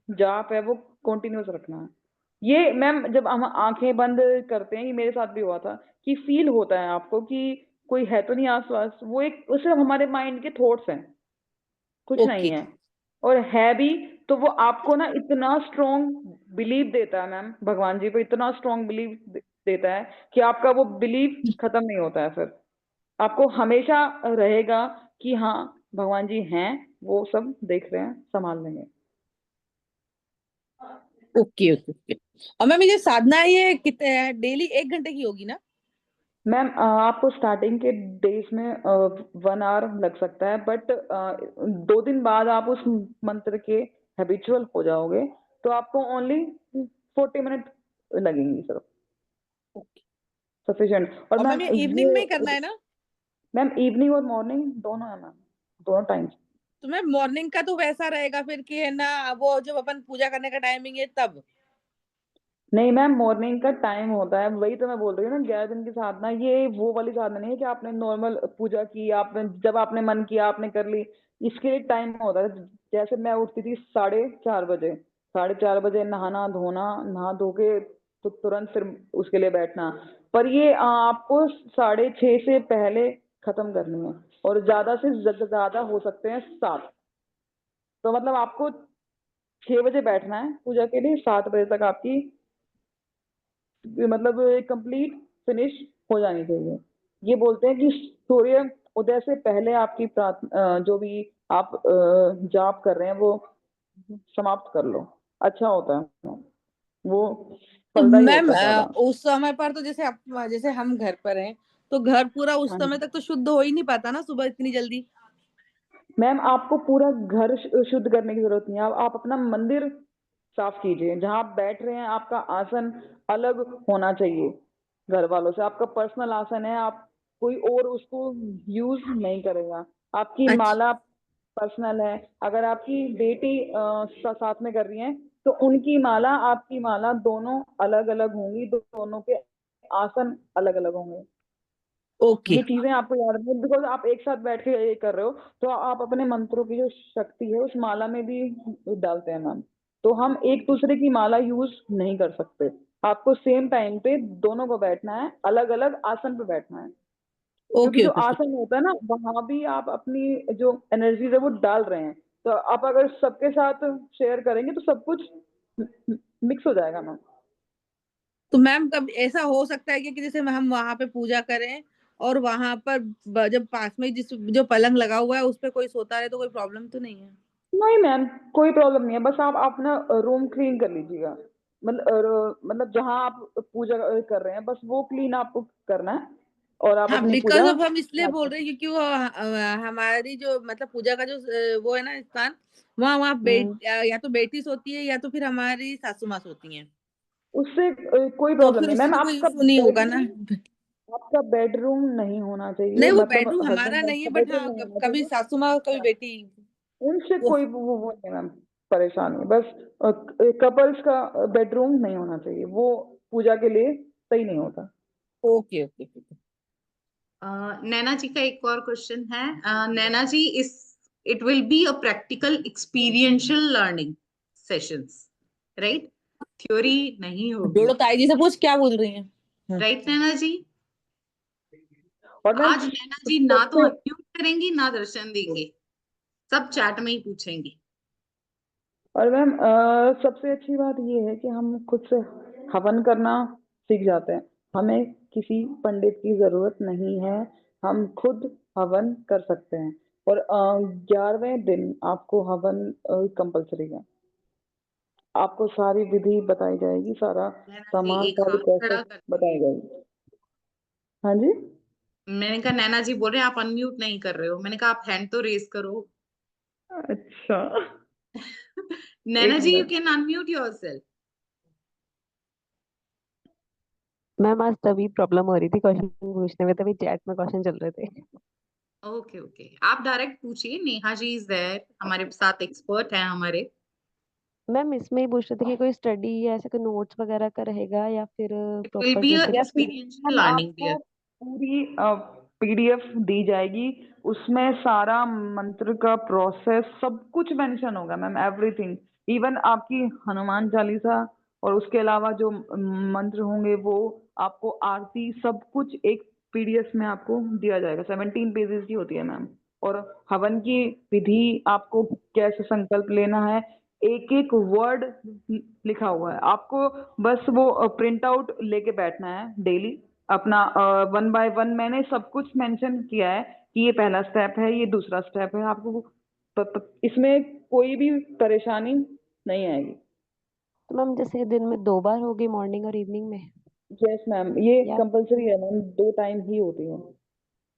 जाप है वो कंटिन्यूस रखना है। ये मैम जब हम आंखें बंद करते हैं, ये मेरे साथ भी हुआ था, कि फील होता है आपको कि कोई है तो नहीं आसपास, वो एक सिर्फ हमारे माइंड के थॉट्स हैं, कुछ नहीं ओके है। और है भी तो वो आपको ना इतना स्ट्रॉन्ग बिलीव देता है मैम, भगवान जी पे इतना स्ट्रॉन्ग बिलीव देता है कि आपका वो बिलीव खत्म नहीं होता है, फिर आपको हमेशा रहेगा कि हाँ भगवान जी हैं, वो सब देख रहे हैं, संभाल लेंगे। Okay okay okay. और मैम ये साधना ये कितने डेली 1 घंटे की होगी ना? मैम आपको स्टार्टिंग के डेज में 1 आवर लग सकता है, बट 2 दिन बाद आप उस मंत्र के हैबिचुअल हो जाओगे, तो आपको ओनली 40 मिनट लगेंगी सिर्फ, सफिशिएंट। और और मैम मैम ये इवनिंग में ही करना है ना? मैम इवनिंग और मॉर्निंग दोनों है मैम, दोनों टाइम। तो मैम मॉर्निंग का तो वैसा रहेगा फिर कि है ना, वो जब अपन पूजा करने का टाइमिंग है तब। नहीं मैम, मॉर्निंग का टाइम होता है, वही तो मैं बोल रही हूँ ना, 11 दिन की साधना ये वो वाली साधना नहीं है कि आपने नॉर्मल पूजा की, आपने जब आपने मन किया आपने कर ली। इसके लिए टाइम होता है। जैसे मैं उठती थी 4:30 बजे, 4:30 बजे नहाना धोना, नहा धो के तो तुरंत फिर उसके लिए बैठना। पर ये आपको 6:30 से पहले खत्म करनी है, और ज्यादा से ज्यादा हो सकते हैं 7। तो मतलब आपको 6 बजे बैठना है पूजा के लिए, 7 बजे तक आपकी मतलब कंप्लीट फिनिश हो जानी चाहिए। ये बोलते हैं कि सूर्य उदय से पहले आपकी प्रार्थना जो भी आप जाप कर रहे हैं वो समाप्त कर लो, अच्छा होता है वो, तो फलदायी मैम होता है ज्यादा। उस समय पर तो जैसे हम घर पर हैं, तो घर पूरा उस हाँ समय तक तो शुद्ध हो ही नहीं पाता ना सुबह इतनी जल्दी। मैम, आपको पूरा घर शुद्ध करने की जरूरत नहीं है। आप अपना मंदिर साफ कीजिए, जहाँ आप बैठ रहे हैं आपका आसन अलग होना चाहिए घर वालों से। आपका पर्सनल आसन है, आप कोई और उसको यूज नहीं करेगा। आपकी अच्छा। माला पर्सनल है। अगर आपकी बेटी साथ में कर रही है तो उनकी माला आपकी माला दोनों अलग अलग होंगी, दोनों के आसन अलग अलग होंगे। ओके। ये चीजें आपको याद रखनी, बिकॉज आप एक साथ बैठ के ये कर रहे हो, तो आप अपने मंत्रों की जो शक्ति है उस माला में भी डालते हैं मैम। तो हम एक दूसरे की माला यूज नहीं कर सकते। आपको सेम टाइम पे दोनों को बैठना है, अलग अलग आसन पे बैठना है। क्योंकि ओके जो ओके ओके। आसन होता है ना, वहां भी आप अपनी जो एनर्जी है वो डाल रहे हैं। तो आप अगर सबके साथ शेयर करेंगे तो सब कुछ मिक्स हो जाएगा मैम। तो मैम कब ऐसा हो सकता है कि जैसे हम वहां पे पूजा करें और वहां पर जब पास में ही जिस जो पलंग लगा हुआ है उस पे कोई सोता रहे तो कोई प्रॉब्लम तो नहीं है? नहीं मैम, कोई प्रॉब्लम नहीं है। बस आप अपना रूम क्लीन कर लीजिएगा। मतलब जहाँ आप पूजा कर रहे हैं बस वो क्लीन आपको करना है, और आप हाँ, अपनी बिकॉज पूजा अब हम इसलिए स्टार्ट बोल कर। रहे हैं क्योंकि वो हमारी जो मतलब पूजा का जो वो है ना स्थान, वहाँ वहाँ हम्म, या तो बेटी सोती है या तो फिर हमारी सासू माँ सोती हैं। उससे कोई तो प्रॉब्लम फिर नहीं उससे मैम। तो कोई इशू नहीं होगा ना? आपका बेडरूम नहीं होना चाहिए, नहीं, वो मतलब बेडरूम हस्बैंड हमारा वाइफ नहीं है, का बट बेडरूम हाँ नहीं होना कभी चाहिए। सासू माँ कभी बेटी। उनसे वो कोई वो नहीं मैम, परेशानी। बस कपल्स का बेडरूम नहीं होना चाहिए, वो पूजा के लिए सही नहीं होता। Okay okay okay. Naina ji का एक और क्वेश्चन है। नैना जी, इस it will be a practical experiential learning sessions, right? Theory नहीं होगी, जोड़ो ताई जी से पूछ क्या बोल रही हैं। राइट नैना जी? और मैम आज नैना जी ना तो सबसे अनम्यूट करेंगी ना दर्शन देंगे, सब चैट में ही पूछेंगी। और मैम सबसे अच्छी बात ये है कि हम खुद से हवन करना सीख जाते हैं। हमें किसी पंडित की जरूरत नहीं है, हम खुद हवन कर सकते हैं। और 11वें दिन आपको हवन कंपलसरी है। आपको सारी विधि बताई जाएगी, सारा नैना जी सामान, एक सारी हाथ खड़ा प्रोसेस कर बताई दीजिए। जाएगी। हाँ जी। मैंने कहा नैना जी बोल रहे हैं आप अनम्यूट नहीं कर रहे हो, मैंने कहा आप हैंड तो रेज करो। अच्छा, नैना एक ji, you minute. Can unmute yourself. Ma'am आज तभी प्रॉब्लम हो रही थी क्वेश्चन पूछने में, तभी चैट में क्वेश्चन चल रहे थे। ओके ओके, आप डायरेक्ट पूछिए, नेहा जी इज देयर, हमारे साथ एक्सपर्ट हैं हमारे। मैम इसमें ही पूछ रहे थे कि कोई स्टडी या ऐसे कोई नोट्स वगैरह का रहेगा या फिर it will proper be a जैसे या फिर एक्सपीरियंशियल हम लर्निंग आपको देयर। पूरी पीडीएफ दी जाएगी, उसमें सारा मंत्र का प्रोसेस सब कुछ मेंशन होगा मैम, एवरीथिंग। इवन आपकी हनुमान चालीसा और उसके अलावा जो मंत्र होंगे वो, आपको आरती, सब कुछ एक पीडीएफ में आपको दिया जाएगा। 17 पेजेस की होती है मैम। और हवन की विधि, आपको कैसे संकल्प लेना है, एक एक वर्ड लिखा हुआ है। आपको बस वो प्रिंट आउट लेके बैठना है डेली अपना। 1 बाय 1 मैंने सब कुछ मेंशन किया है कि ये पहला स्टेप है, ये दूसरा स्टेप है। आपको इसमें कोई भी परेशानी नहीं आएगी। तो मैम जैसे दिन में 2 बार होगी, मॉर्निंग और इवनिंग में, यस मैम, ये या कंपलसरी है मैम, 2 टाइम ही होती है।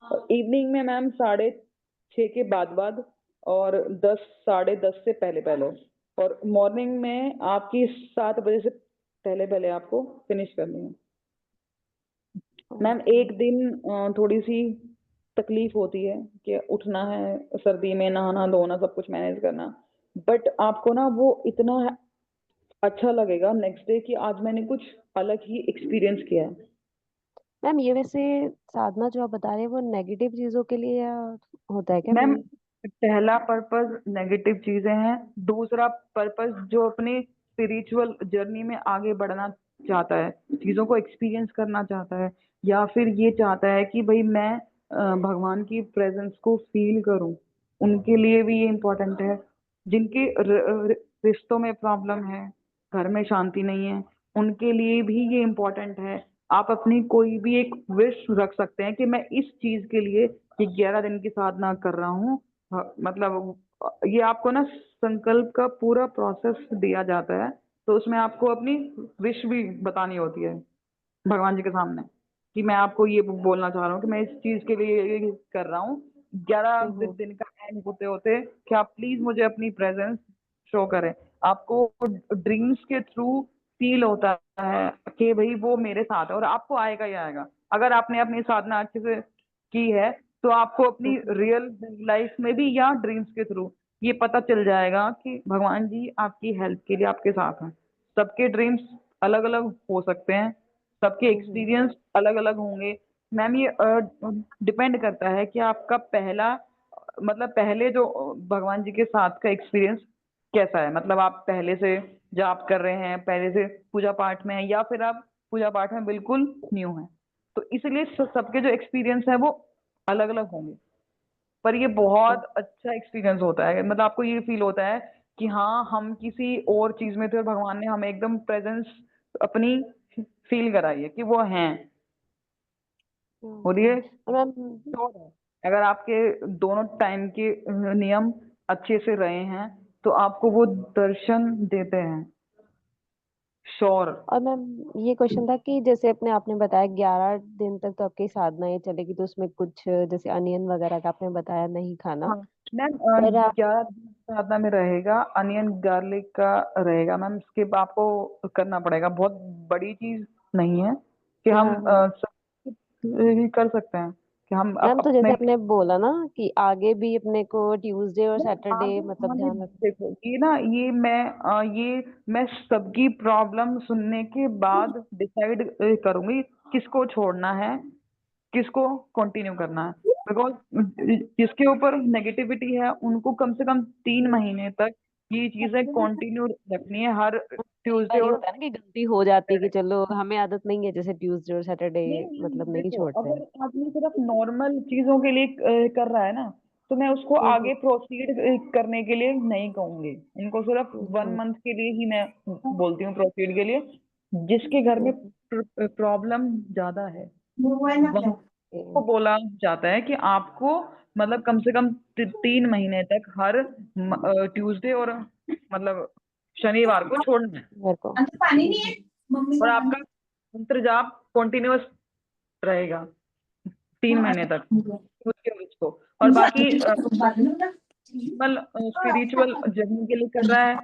और इवनिंग में मैम 6:30 के बाद बाद, और 10, 10:30 से पहले पहले। और मॉर्निंग में आपकी 7 बजे से पहले पहले आपको फिनिश करनी है। मैम एक दिन थोड़ी सी तकलीफ होती है कि उठना है, सर्दी में नहाना धोना सब कुछ मैनेज करना, बट आपको ना वो इतना अच्छा लगेगा नेक्स्ट डे कि आज मैंने कुछ अलग ही एक्सपीरियंस किया है। मैम ये वैसे साधना जो आप बता रहे हैं वो नेगेटिव चीजों के लिए या होता है क्या मैम मैम? पहला पर्पस नेगेटिव चीजें हैं, दूसरा पर्पस जो अपनी स्पिरिचुअल जर्नी में आगे बढ़ना चाहता है, चीजों को एक्सपीरियंस करना चाहता है, या फिर ये चाहता है कि भाई मैं भगवान की प्रेजेंस को फील करूं, उनके लिए भी ये इम्पोर्टेंट है। जिनके रिश्तों में प्रॉब्लम है, घर में शांति नहीं है, उनके लिए भी ये इम्पोर्टेंट है। आप अपनी कोई भी एक विश रख सकते हैं कि मैं इस चीज के लिए ये 11 दिन की साधना कर रहा हूँ। मतलब ये आपको ना संकल्प का पूरा प्रोसेस दिया जाता है, तो उसमें आपको अपनी विश भी बतानी होती है भगवान जी के सामने कि मैं आपको ये बोलना चाह रहा हूँ कि मैं इस चीज के लिए ये कर रहा हूँ। 11 दिन का एंड होते होते कि आप प्लीज मुझे अपनी प्रेजेंस शो करें। आपको ड्रीम्स के थ्रू फील होता है कि भाई वो मेरे साथ है, और आपको आएगा ही आएगा। अगर आपने अपनी साधना अच्छे से की है तो आपको अपनी रियल लाइफ में भी या ड्रीम्स के थ्रू ये पता चल जाएगा कि भगवान जी आपकी हेल्प के लिए आपके साथ हैं। सबके ड्रीम्स अलग अलग हो सकते हैं, सबके एक्सपीरियंस अलग अलग होंगे। मैम ये डिपेंड करता है कि आपका पहला मतलब पहले जो भगवान जी के साथ का एक्सपीरियंस कैसा है। मतलब आप पहले से जाप कर रहे हैं, पहले से पूजा पाठ में हैं, या फिर आप पूजा पाठ में बिल्कुल न्यू हैं। तो इसलिए सबके जो एक्सपीरियंस है वो अलग अलग होंगे, पर ये बहुत अच्छा एक्सपीरियंस होता है। मतलब आपको ये फील होता है कि हाँ हम किसी और चीज में थे और भगवान ने हमें एकदम प्रेजेंस अपनी फील कराई है कि वो हैं। और ये मैम श्योर है, अगर आपके दोनों टाइम के नियम अच्छे से रहे हैं तो आपको वो दर्शन देते हैं, श्योर। और मैम ये क्वेश्चन था कि जैसे अपने आपने बताया 11 दिन तक तो आपकी साधना ये चलेगी, तो उसमें कुछ जैसे अनियन वगैरह का आपने बताया नहीं खाना। हाँ मैम पर आप 11 दिन साधना में रहेगा, अनियन गार्लिक का रहेगा मैम, स्किप आपको करना पड़ेगा। बहुत बड़ी चीज नहीं है कि हाँ हम हाँ सब ही कर सकते हैं कि हम मैम, तो जैसे अपने आपने बोला ना कि आगे भी अपने को ट्यूसडे और मैम सैटरडे आगे मतलब आगे ध्यान रख। देखो ये ना ये मैं सबकी प्रॉब्लम सुनने के बाद डिसाइड करूंगी किसको छोड़ना है, किसको कंटिन्यू करना है। बिकॉज जिसके ऊपर नेगेटिविटी है उनको कम से कम 3 महीने तक ये चीजें कंटिन्यू रखनी है हर कई ट्यूसडे बार ये और होता है ना कि गलती हो जाती है कि चलो हमें आदत नहीं है जैसे ट्यूसडे और सैटरडे मतलब नहीं देखो छोड़ते हैं। अगर आदमी सिर्फ नॉर्मल चीजों के लिए कर रहा है ना, तो मैं उसको हम्म आगे प्रोसीड करने के लिए नहीं कहूंगी। इनको सिर्फ हम्म 1 मंथ के लिए ही मैं बोलती हूँ प्रोसीड के लिए। जिसके घर में हम्म, प्रॉब्लम ज्यादा है वहाँ को बोला जाता है कि आपको मतलब कम से कम 3 महीने तक हर ट्यूसडे और मतलब शनिवार को छोड़ना है, मेरे को और आपका मंत्र जाप कंटिन्यूअस रहेगा 3 महीने तक उसके उसको। और बाकी स्पिरिचुअल जर्नी के लिए कर रहा है,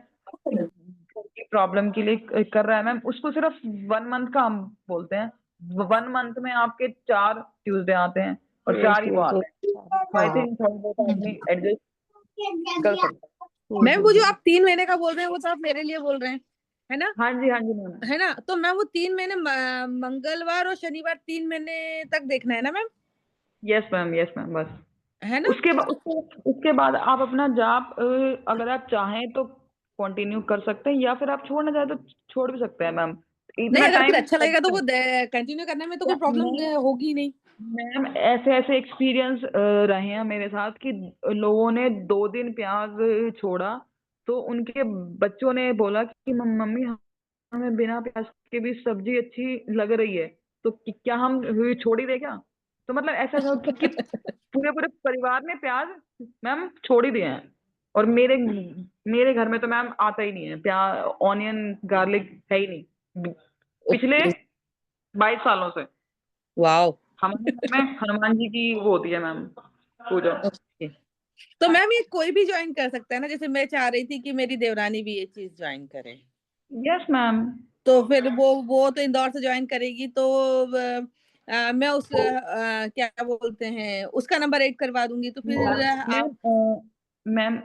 प्रॉब्लम के लिए कर रहा है मैम, उसको सिर्फ 1 मंथ का हम बोलते हैं। 1 मंथ में आपके 4 ट्यूसडे आते हैं और 4 ही तो ट्यूसडे। आते हैं, तो आई हाँ थिंक थोड़ा बहुत आदमी एडजस्ट कर सकता है। मैम वो जो हम्म। आप 3 महीने का बोल रहे हैं वो तो आप मेरे लिए बोल रहे हैं, है ना? हाँ जी मैम। है ना? तो मैम वो 3 महीने मंगलवार और शनिवार 3 महीने तक देखना है ना मैम? यस मैम बस। है ना? उसके बाद आप अपना जाप अगर आप चाहें तो कंटिन्यू कर सकते हैं, या फिर आप छोड़ना चाहें तो छोड़ भी सकते हैं मैम। नहीं, इतना अगर फिर टाइम अच्छा लगेगा तो वो कंटिन्यू करने में तो कोई प्रॉब्लम नहीं होगी नहीं। मैम, ऐसे ऐसे एक्सपीरियंस रहे हैं मेरे साथ कि लोगों ने 2 दिन प्याज छोड़ा तो उनके बच्चों ने बोला कि मम्मी हमें बिना प्याज के भी सब्जी अच्छी लग रही है, तो क्या हम छोड़ ही दे क्या? तो मतलब ऐसा था कि पूरे पूरे परिवार ने प्याज मैम छोड़ ही दिए हैं। और मेरे घर में तो मैम आता ही नहीं है प्याज, ऑनियन गार्लिक है ही नहीं पिछले 22 सालों से। वाओ। हमारे घर में हनुमान जी की वो होती है मैम पूजा। ओके। तो मैम ये कोई भी ज्वाइन कर सकता है ना, जैसे मैं चाह रही थी कि मेरी देवरानी भी ये चीज ज्वाइन करे, यस मैम। तो फिर वो तो इंदौर से ज्वाइन करेगी, तो मैं उस क्या बोलते हैं उसका नंबर ऐड करवा दूंगी, तो फिर आप मैम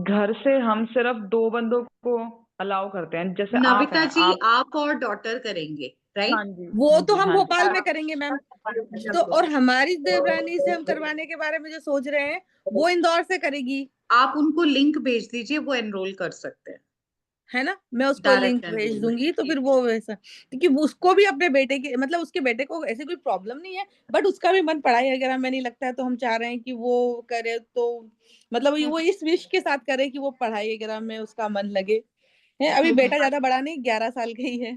घर से हम सिर्फ 2 बंदों को अलाउ करते हैं, जैसे आप नविता हैं, जी आप और डॉटर करेंगे, हाँ राइट? जी, वो हाँ तो जी, हम हाँ जी। भोपाल में करेंगे मैम, तो और हमारी देवरानी से हम करवाने के बारे में जो सोच रहे हैं वो इंदौर से करेगी, आप उनको लिंक भेज दीजिए, वो एनरोल कर सकते हैं, है ना, मैं उसको डायरेक्ट लिंक भेज एनरोलमेंट। दूंगी, तो फिर वो वैसा, क्योंकि उसको भी अपने बेटे के मतलब उसके बेटे को ऐसे कोई प्रॉब्लम नहीं है, बट उसका भी मन पढ़ाई वगैरह में नहीं लगता है, तो हम चाह रहे हैं कि वो करे, तो मतलब वो इस विश के साथ करे कि वो पढ़ाई वगैरह में उसका मन लगे, है अभी बेटा ज्यादा बड़ा नहीं, 11 साल का ही है,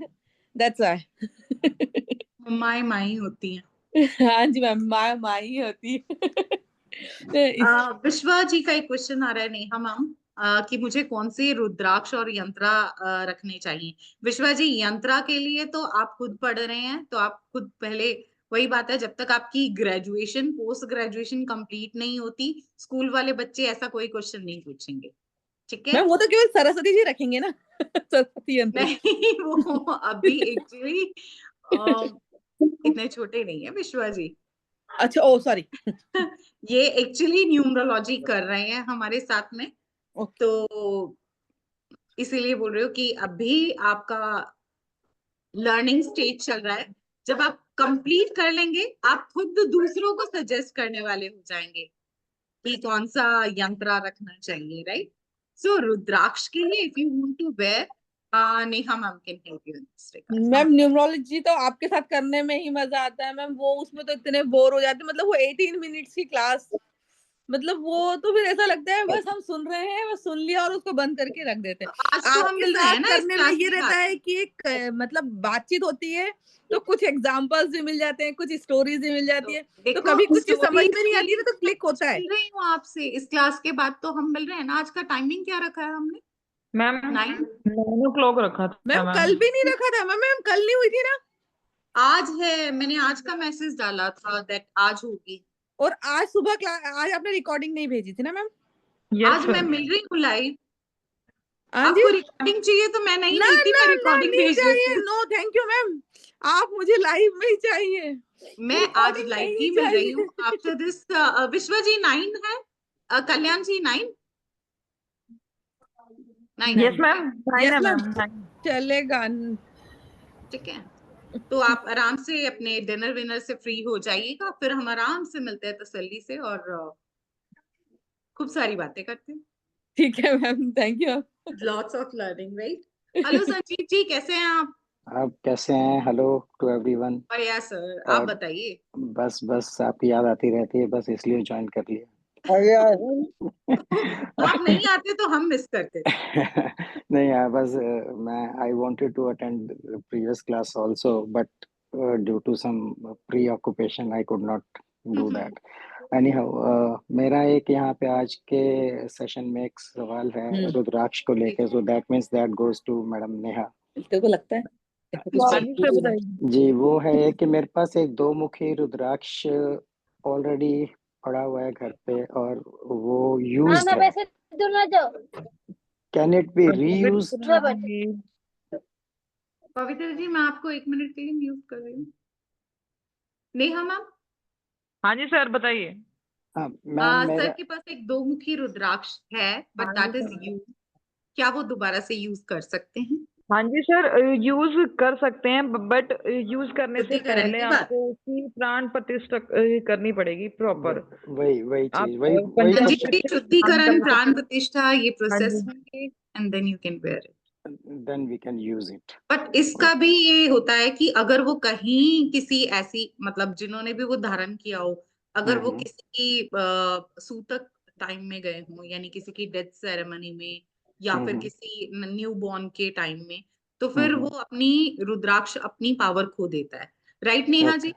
दैट्स व्हाई। माई माई होती हैं। हाँ जी मैम, माँ ही होती है। विश्वा जी का एक क्वेश्चन आ रहा है नेहा मैम, कि मुझे कौन से रुद्राक्ष और यंत्रा रखने चाहिए। विश्वा जी यंत्रा के लिए तो आप खुद पढ़ रहे हैं, तो आप खुद पहले, वही बात है, जब तक आपकी ग्रेजुएशन पोस्ट ग्रेजुएशन कंप्लीट नहीं होती, स्कूल वाले बच्चे ऐसा कोई क्वेश्चन नहीं पूछेंगे, ठीक है? मैम वो तो केवल सरस्वती जी रखेंगे ना। सरस्वती यंत्र। नहीं वो अभी एक्चुअली इतने छोटे नहीं है विश्वा जी। अच्छा, ओ सॉरी। ये एक्चुअली न्यूमरोलॉजी कर रहे हैं हमारे साथ में, ओके। तो इसीलिए बोल रही हूँ कि अभी आपका लर्निंग स्टेज चल रहा है। जब आप कंप्लीट कर लेंगे, आप खुद दूसरों को सजेस्ट करने वाले हो जाएंगे कि कौन सा यंत्र रखना चाहिए, राइट? सो रुद्राक्ष के लिए if you want to wear, Neha ma'am can help you in this regard. Ma'am numerology तो आपके साथ करने में ही मजा आता है मैम, वो उसमें तो इतने बोर हो जाते हैं, मतलब वो 18 मिनट्स की क्लास, मतलब वो तो फिर ऐसा लगता है बस हम सुन रहे हैं, बस सुन लिया और उसको बंद करके रख देते हैं। आज तो हम आपके मिल रहे हैं साथ ना इस करने में क्लास ये के रहता बाद। है कि एक मतलब बातचीत होती है, तो कुछ एग्जांपल्स भी मिल जाते हैं, कुछ स्टोरीज भी मिल जाती है, तो देखो कभी कुछ चीज समझ स्टोरीज में नहीं के आती है लिए ना, तो क्लिक कुछ होता है। मिल रही हूँ आपसे इस क्लास के बाद, तो हम मिल रहे हैं ना। आज का टाइमिंग क्या रखा है हमने? मैम 9 o'clock रखा था मैम मैम। कल भी नहीं रखा था मैम, कल नहीं हुई थी ना, आज है, मैंने आज का मैसेज डाला था दैट आज होगी। और आज सुबह क्लास, आज आपने रिकॉर्डिंग नहीं भेजी थी ना मैम। यस आज मैं सर। मिल रही हूँ लाइव। हाँ जी। आपको रिकॉर्डिंग चाहिए तो मैं नहीं ना मिलती, ना मैं ना रिकॉर्डिंग नहीं भेज देती चाहिए, हूँ। नो थैंक यू मैम, आप मुझे लाइव में ही चाहिए, मैं आज रिकॉर्डिंग लाइव नहीं ही मिल रही हूँ चाहिए। After this. विश्वा जी 9 है, कल्याण जी 9 यस 9, मैम, फाइन यस है मैम, मैम। चलेगा। ठीक है? तो आप आराम से अपने डिनर विनर से फ्री हो जाइएगा, फिर हम आराम से मिलते हैं तसल्ली से, और खूब सारी बातें करते हैं। ठीक है ma'am, thank you. Lots of learning, right? Hello Sanjeev ji, कैसे हैं आप कैसे हैं? Hello to everyone. बढ़िया सर, आप और बताइए। बस आपकी याद आती रहती है, बस इसलिए ज्वाइन कर लिया। आप नहीं आते तो हम मिस करते थे। नहीं यार, बस मैं I wanted to attend previous class also, but due to some preoccupation I could not do that. Anyhow, मेरा एक यहाँ पे आज के सेशन में एक सवाल है रुद्राक्ष को लेके, so that means that goes to madam Neha. तेरे को लगता है हाँ जी सर, बताइए। जी, वो है कि मेरे पास एक 2 मुखी रुद्राक्ष ऑलरेडी पड़ा हुआ है घर पे, और वो यूज्ड है। Can it be reused? पवित्र जी, मैं आपको 1 मिनट के लिए म्यूट कर रही हूँ। नेहा मैम, हाँ जी सर, बताइए। हाँ मैम, सर मेरा के पास एक 2 मुखी रुद्राक्ष है, बट हाँ जी दैट इज सर। यू, क्या वो दोबारा से यूज कर सकते हैं? हाँ जी सर, यूज कर सकते हैं, बट यूज करने से शुद्धिकरण पहले की बात। आपको उसकी प्राण प्रतिष्ठा करनी पड़ेगी प्रॉपर। वही आप चीज, वही संजीव क्वेश्चन। जी, पंचामृत स्नान शुद्धिकरण, करवा प्राण के। प्रतिष्ठा, ये हाँ प्रोसेस जी। होंगे and then you can wear it. Then we can use it. But इसका भी ये होता है कि अगर वो कहीं किसी ऐसी, मतलब जिन्होंने भी वो धारण किया हो, अगर वो किसी की सूतक टाइम में गए हों, यानी किसी की डेथ सेरेमनी में, या फिर किसी न्यू बॉर्न के टाइम में, तो फिर वो अपनी रुद्राक्ष अपनी पावर खो देता है, right Neha ji?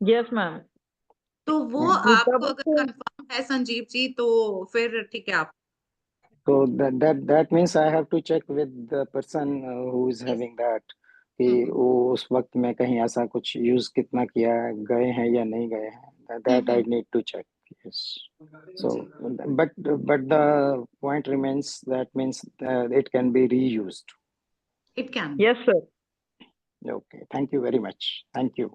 Yes ma'am. तो वो आपको तब अगर कंफर्म है संजीव जी, तो फिर ठीक है, आप So that means I have to check with the person who is having that, कि वो उस वक्त में कहीं ऐसा कुछ यूज कितना किया है, गए हैं या नहीं गए हैं, that I need to check. Yes. So, but the point remains, that means it can be reused. It can. Yes, sir. Okay, thank you very much. Thank you.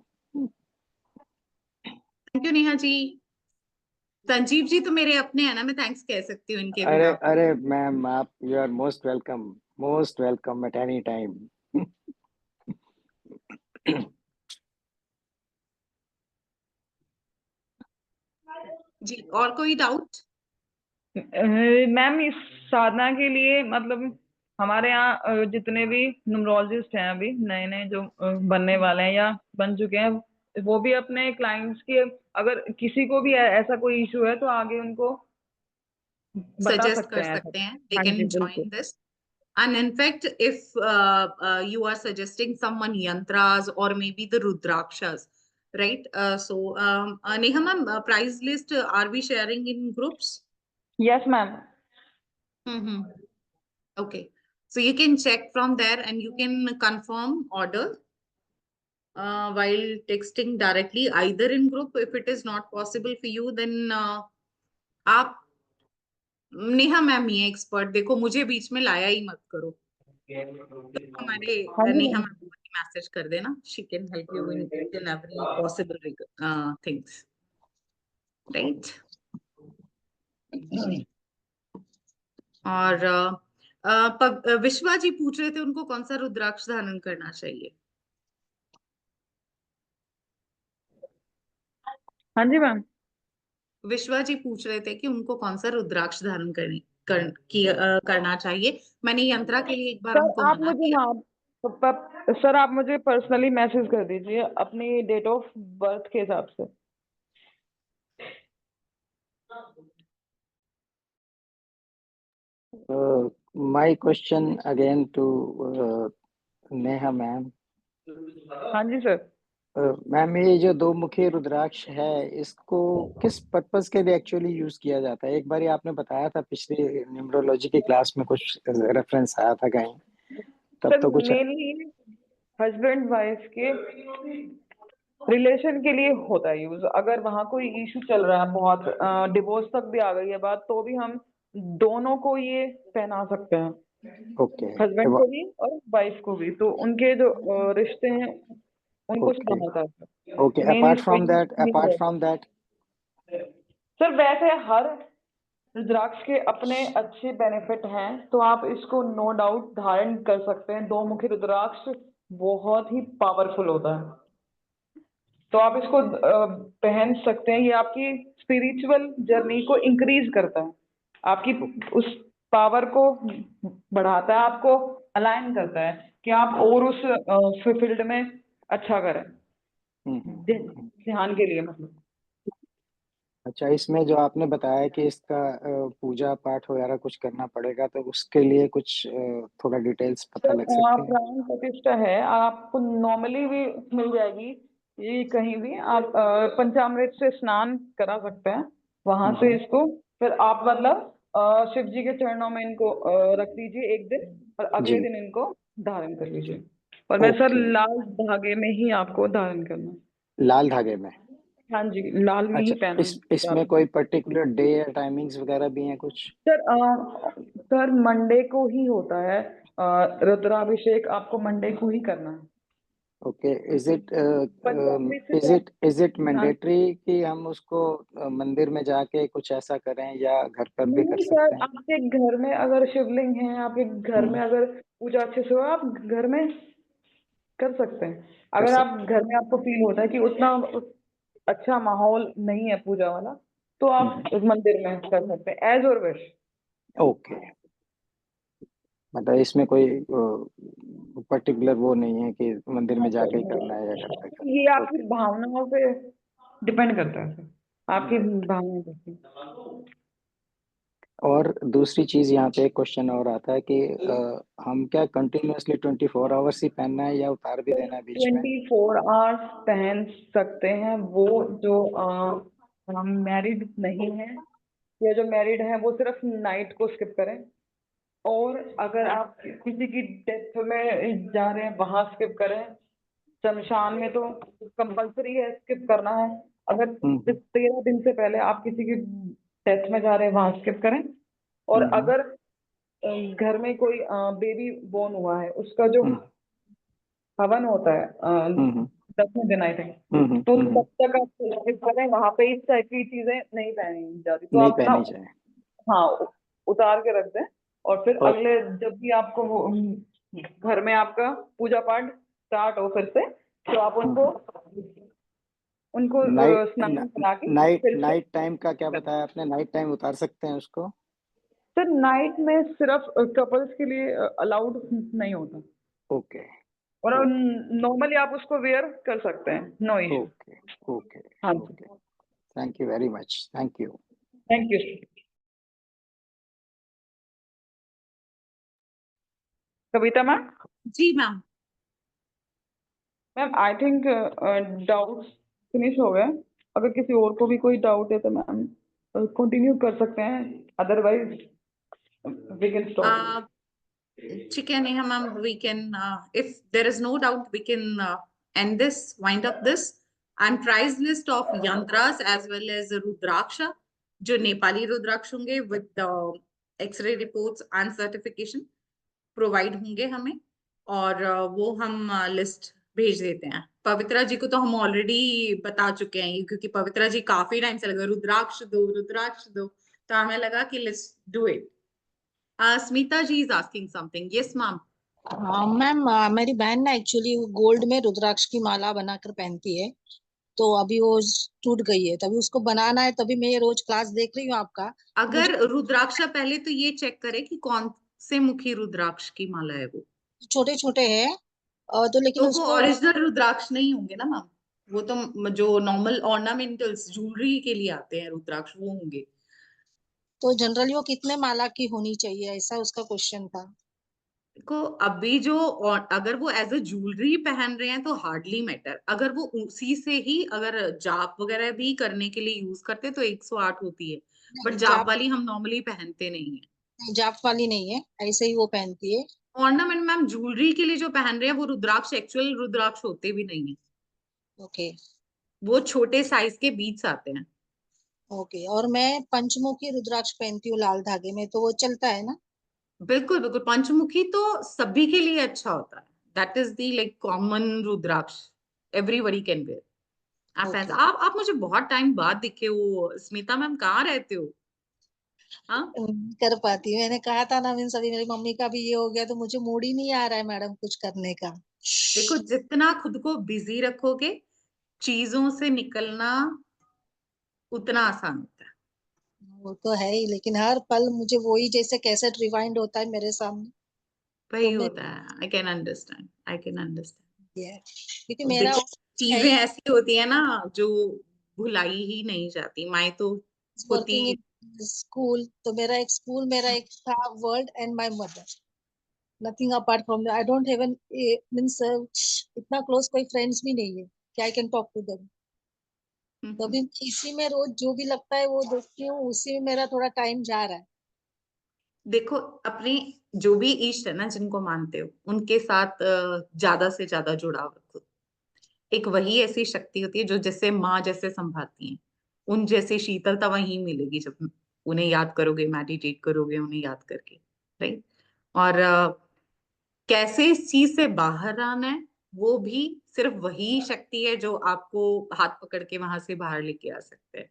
Thank you Neha ji. Sanjeev ji तो मेरे अपने हैं ना, मैं थैंक्स कह सकती हूँ इनके अरे बिना। अरे मैम, आप you are most welcome at any time. जी, और कोई डाउट? मैम इस साधना के लिए मतलब हमारे यहाँ जितने भी न्यूमरोलॉजिस्ट हैं अभी नए नए जो बनने वाले हैं या बन चुके हैं, वो भी अपने क्लाइंट्स के अगर किसी को भी ऐसा कोई इशू है तो आगे उनको बता सजेस्ट सकते कर हैं। सकते हैं, they हाँ can जी, join बिल्कुल। this. And in fact, if you are suggesting someone yantras or maybe the rudrakshas, right? Neha ma'am, price list are we sharing in groups? Yes ma'am. Mm-hmm. Okay, so you can check from there and you can confirm order while texting directly, either in group. If it is not possible for you, then आप Neha ma'am ही है expert, देखो मुझे बीच में लाया ही मत करो। हमारे हाँ जी नेहा मैम। मैम को मैसेज कर देना, she can help you in each and every possible things, right? और विश्वा जी पूछ रहे थे उनको कौन सा रुद्राक्ष धारण करना चाहिए। हाँ जी मैम। विश्वा जी पूछ रहे थे कि उनको कौन सा रुद्राक्ष धारण करना चाहिए। मैंने यंत्रा के लिए एक बार सर उनको आप मना मुझे किया। सर आप मुझे पर्सनली मैसेज कर दीजिए अपनी डेट ऑफ बर्थ के हिसाब से। My question again to Neha ma'am. हाँ जी सर। मैम, ये जो दो मुखी रुद्राक्ष है, इसको किस पर्पस के लिए एक्चुअली यूज किया जाता है? एक बार आपने बताया था पिछली न्यूमरोलॉजी की क्लास में, कुछ रेफरेंस आया था कहीं, तब सर तो कुछ। मेनली हस्बैंड वाइफ के रिलेशन के लिए होता है यूज। अगर वहाँ कोई इशू चल रहा है बहुत, डिवोर्स तक भी आ गई है बात, तो भी हम दोनों को ये पहना सकते हैं, ओके हस्बैंड को भी और वाइफ को भी। तो उनके जो रिश्ते हैं उनको ओके सुधारता है। Okay. Mainly apart from that sir वैसे हर रुद्राक्ष के अपने अच्छे बेनिफिट हैं, तो आप इसको नो डाउट धारण कर सकते हैं। दो मुखी रुद्राक्ष बहुत ही पावरफुल होता है, तो आप इसको पहन सकते हैं। ये आपकी स्पिरिचुअल जर्नी को इंक्रीज करता है, आपकी उस पावर को बढ़ाता है, आपको अलाइन करता है कि आप और उस फील्ड में अच्छा करें, ध्यान के लिए मतलब। अच्छा, इसमें जो आपने बताया कि इसका पूजा पाठ वगैरह कुछ करना पड़ेगा, तो उसके लिए कुछ थोड़ा डिटेल्स पता लग सकते हैं? प्राण प्रतिष्ठा है, आपको नॉर्मली भी मिल जाएगी ये कहीं भी। आप पंचामृत से स्नान करा सकते हैं वहां से इसको। फिर आप मतलब शिव जी के चरणों में इनको रख दीजिए एक दिन, और अगले जी, दिन इनको धारण कर लीजिए। और मैं सर ओके। लाल धागे में ही आपको धारण करना है। लाल धागे में? हाँ जी, लाल में ही अच्छा, पहना इसमें कोई पर्टिकुलर डे या टाइमिंग्स वगैरह भी हैं कुछ? सर मंडे को ही होता है रुद्राभिषेक, आपको मंडे को ही करना है। ओके। इज पंचामृत से इट मैंडेटरी कि हम उसको मंदिर में जाके कुछ ऐसा करें, या घर पर भी कर नहीं सकते सर, हैं? आपके घर में अगर शिवलिंग है, आपके घर में अगर पूजा अच्छे से हो, आप घर में कर सकते हैं। कर अगर आप सकते घर में आपको फील होता है कि उतना अच्छा माहौल नहीं है पूजा वाला, तो आप हैं। मंदिर में कर सकते हैं, एज और विश। ओके, मतलब इसमें कोई पर्टिकुलर वो नहीं है कि मंदिर में जाके ही करना है या घर पे ये करना है। आपकी भावनाओं पे डिपेंड करता है सर, आपकी भावनाएं कैसी। और दूसरी चीज, यहाँ पे एक क्वेश्चन और आता है कि हम क्या कंटिन्यूअसली 24 आवर्स ही पहनना है, या उतार भी देना है बीच में? 24 आवर्स पहन सकते हैं वो जो हम मैरिड नहीं है, या जो मैरिड है वो सिर्फ नाइट को स्किप करें। और अगर आप किसी की डेथ में जा रहे हैं वहां स्किप करें। शमशान में तो कंपलसरी है, स्किप करना है। अगर 13 दिन से पहले आप किसी की टेस्ट में जा रहे हैं वहां स्किप करें। और हम्म, अगर घर में कोई बेबी बोर्न हुआ है, उसका जो हम्म, हवन होता है हम्म, 10वें दिन आई थिंक, हम्म, तो तब तक आप कोशिश करें वहां पे इस टाइप की चीजें नहीं पहनी जाती, तो नहीं आप ना पहनी चाहिए। हाँ उतार के रख दें। और फिर और अगले जब भी आपको वो घर में आपका पूजा पाठ स्टार्ट हो फिर से, तो आप उनको उनको नाइट स्नान करा के नाइट फिर से नाइट टाइम का क्या बताया आपने? नाइट टाइम उतार सकते हैं उसको? सर नाइट में सिर्फ कपल्स के लिए अलाउड नहीं होता, ओके, और ओके, नॉर्मली आप उसको वेयर कर सकते हैं, नो इशू। ओके, ओके, हाँ जी, okay. Thank you very much, thank you. Thank you. Kavita ma'am. जी ma'am. Ma'am I think doubts finish हो गए। अगर किसी और को भी कोई डाउट है तो मैम कंटिन्यू कर सकते हैं, अदरवाइज वी कैन स्टॉप। ठीक है Neha ma'am, we can if there is no doubt we can end this, wind up this, and price list of yantras as well as rudraksha, जो नेपाली रुद्राक्ष होंगे with x-ray reports and certification provide होंगे हमें, और वो हम list भेज देते हैं। पवित्रा जी को तो हम ऑलरेडी बता चुके हैं, क्योंकि पवित्रा जी काफी टाइम से लगा रुद्राक्ष दो रुद्राक्ष दो, तो हमें लगा कि let's do it. Smita ji is asking something. Yes ma'am. हाँ मैम, मेरी बहन ना एक्चुअली गोल्ड में रुद्राक्ष की माला बनाकर पहनती है, तो अभी वो टूट गई है, तभी उसको बनाना है, तभी मैं ये रोज क्लास देख रही हूँ आपका। तो अगर मुझे रुद्राक्ष पहले तो ये चेक करे कि कौन से मुखी रुद्राक्ष की माला है वो, छोटे छोटे हैं तो लेकिन तो वो उसको ओरिजिनल रुद्राक्ष नहीं होंगे ना मैम, वो तो जो नॉर्मल ऑर्नामेंटल्स ज्वेलरी के लिए आते हैं रुद्राक्ष वो होंगे। तो जनरली वो कितने माला की होनी चाहिए, ऐसा उसका क्वेश्चन था। को अभी जो, और अगर वो एज अ ज्वेलरी पहन रहे हैं तो हार्डली मैटर, अगर वो उसी से ही अगर जाप वगैरह भी करने के लिए यूज करते तो 108 होती है, बट नहीं, जाप वाली हम नॉर्मली पहनते नहीं है। जाप वाली नहीं है, ऐसे ही वो पहनती है। ऑर्नामेंट मैम ज्वेलरी के लिए जो पहन रहे हैं वो रुद्राक्ष एक्चुअल रुद्राक्ष होते भी नहीं है, ओके। वो छोटे साइज के बीट्स आते हैं। ओके, और मैं पंचमुखी रुद्राक्ष पहनती हूँ लाल धागे में, तो वो चलता है ना? बिल्कुल बिल्कुल, पंचमुखी तो सभी के लिए अच्छा होता है, that is the like common rudraksha, everybody can wear. Okay. आप मुझे बहुत टाइम बाद दिखे हो स्मिता मैम, कहाँ रहते हो? हाँ, कर पाती हूँ, मैंने कहा था ना, मीन्स अभी मेरी मम्मी का भी ये हो गया, तो मुझे मूड ही नहीं आ रहा है मैडम कुछ करने का। देखो जितना खुद को बिजी रखोगे चीजों से निकलना उतना आसान होता है। वो तो है ही, लेकिन हर पल मुझे वही जैसे कैसेट रिवाइंड होता है मेरे सामने। वही तो मैं होता है, I can understand, I can understand. ये क्योंकि मेरा देखो है चीजें ही ऐसी होती है ना जो भुलाई ही नहीं जाती, मैं तो होती। वर्किंग इन स्कूल, तो मेरा एक था world and my mother, nothing apart from I don't have means इतना क्लोज कोई फ्रेंड्स भी नहीं है कि I can talk to them. तो अभी इसी में रोज जो भी लगता है वो देखती हूँ, उसी में मेरा थोड़ा टाइम जा रहा है। देखो अपनी जो भी इष्ट है ना जिनको मानते हो उनके साथ ज्यादा से ज्यादा जुड़ाव रखो। एक वही ऐसी शक्ति होती है जो जैसे माँ जैसे संभालती है, उन जैसी शीतलता वहीं मिलेगी जब उन्हें याद करोगे, मेडिटेट करोगे उन्हें याद करके, राइट। और कैसे इस चीज से बाहर आना है वो भी सिर्फ वही शक्ति है जो आपको हाथ पकड़ के वहां से बाहर लेके आ सकते हैं,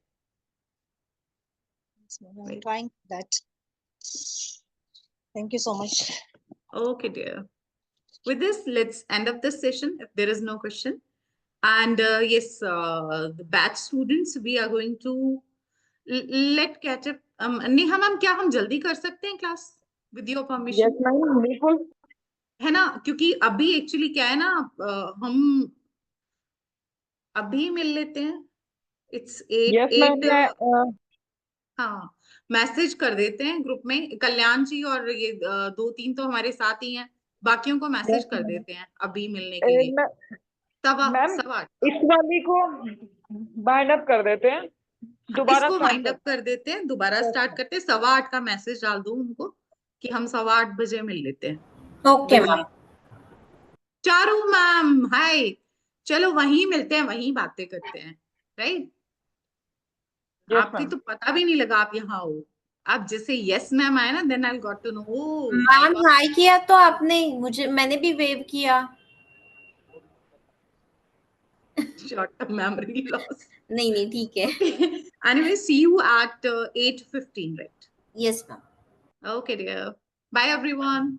I'm right. trying that. Thank you so much. Okay dear, with this let's end up this session if there is no question. And yes, the batch students we are going to let catch up. Neha ma'am क्या हम जल्दी कर सकते हैं class with your yes permission? Ma'am, बिल्कुल। है ना, क्योंकि अभी एक्चुअली क्या है ना, हम अभी मिल लेते हैं। इट्स यस मैम, 8 मैं हाँ, मैसेज कर देते हैं ग्रुप में, कल्याण जी और ये 2-3 तो हमारे साथ ही हैं, बाकियों को मैसेज यस कर मैम, देते हैं अभी मिलने के लिए। सवा मैम सवा आठ। इस वाली को बाइंड अप कर देते हैं, दोबारा इसको स्टार्ट वाइंड अप करते कर देते हैं, दोबारा हैं। स्टार्ट करते हैं। 8:15 का मैसेज डाल दो उनको कि हम 8:15 बजे मिल लेते हैं okay ma'am. Charu ma'am hi, चलो वहीं मिलते हैं, वहीं बातें करते हैं, राइट। Yes, आपकी ma'am. तो पता भी नहीं लगा आप यहाँ हो. आप जैसे यस मैम आए ना, then I got to know. Oh ma'am hi किया तो आपने, मैंने भी वेव किया. short term memory loss. नहीं ठीक है. Okay. Anyway, see you at 8:15, right? Yes ma'am. Okay, dear. Bye, everyone.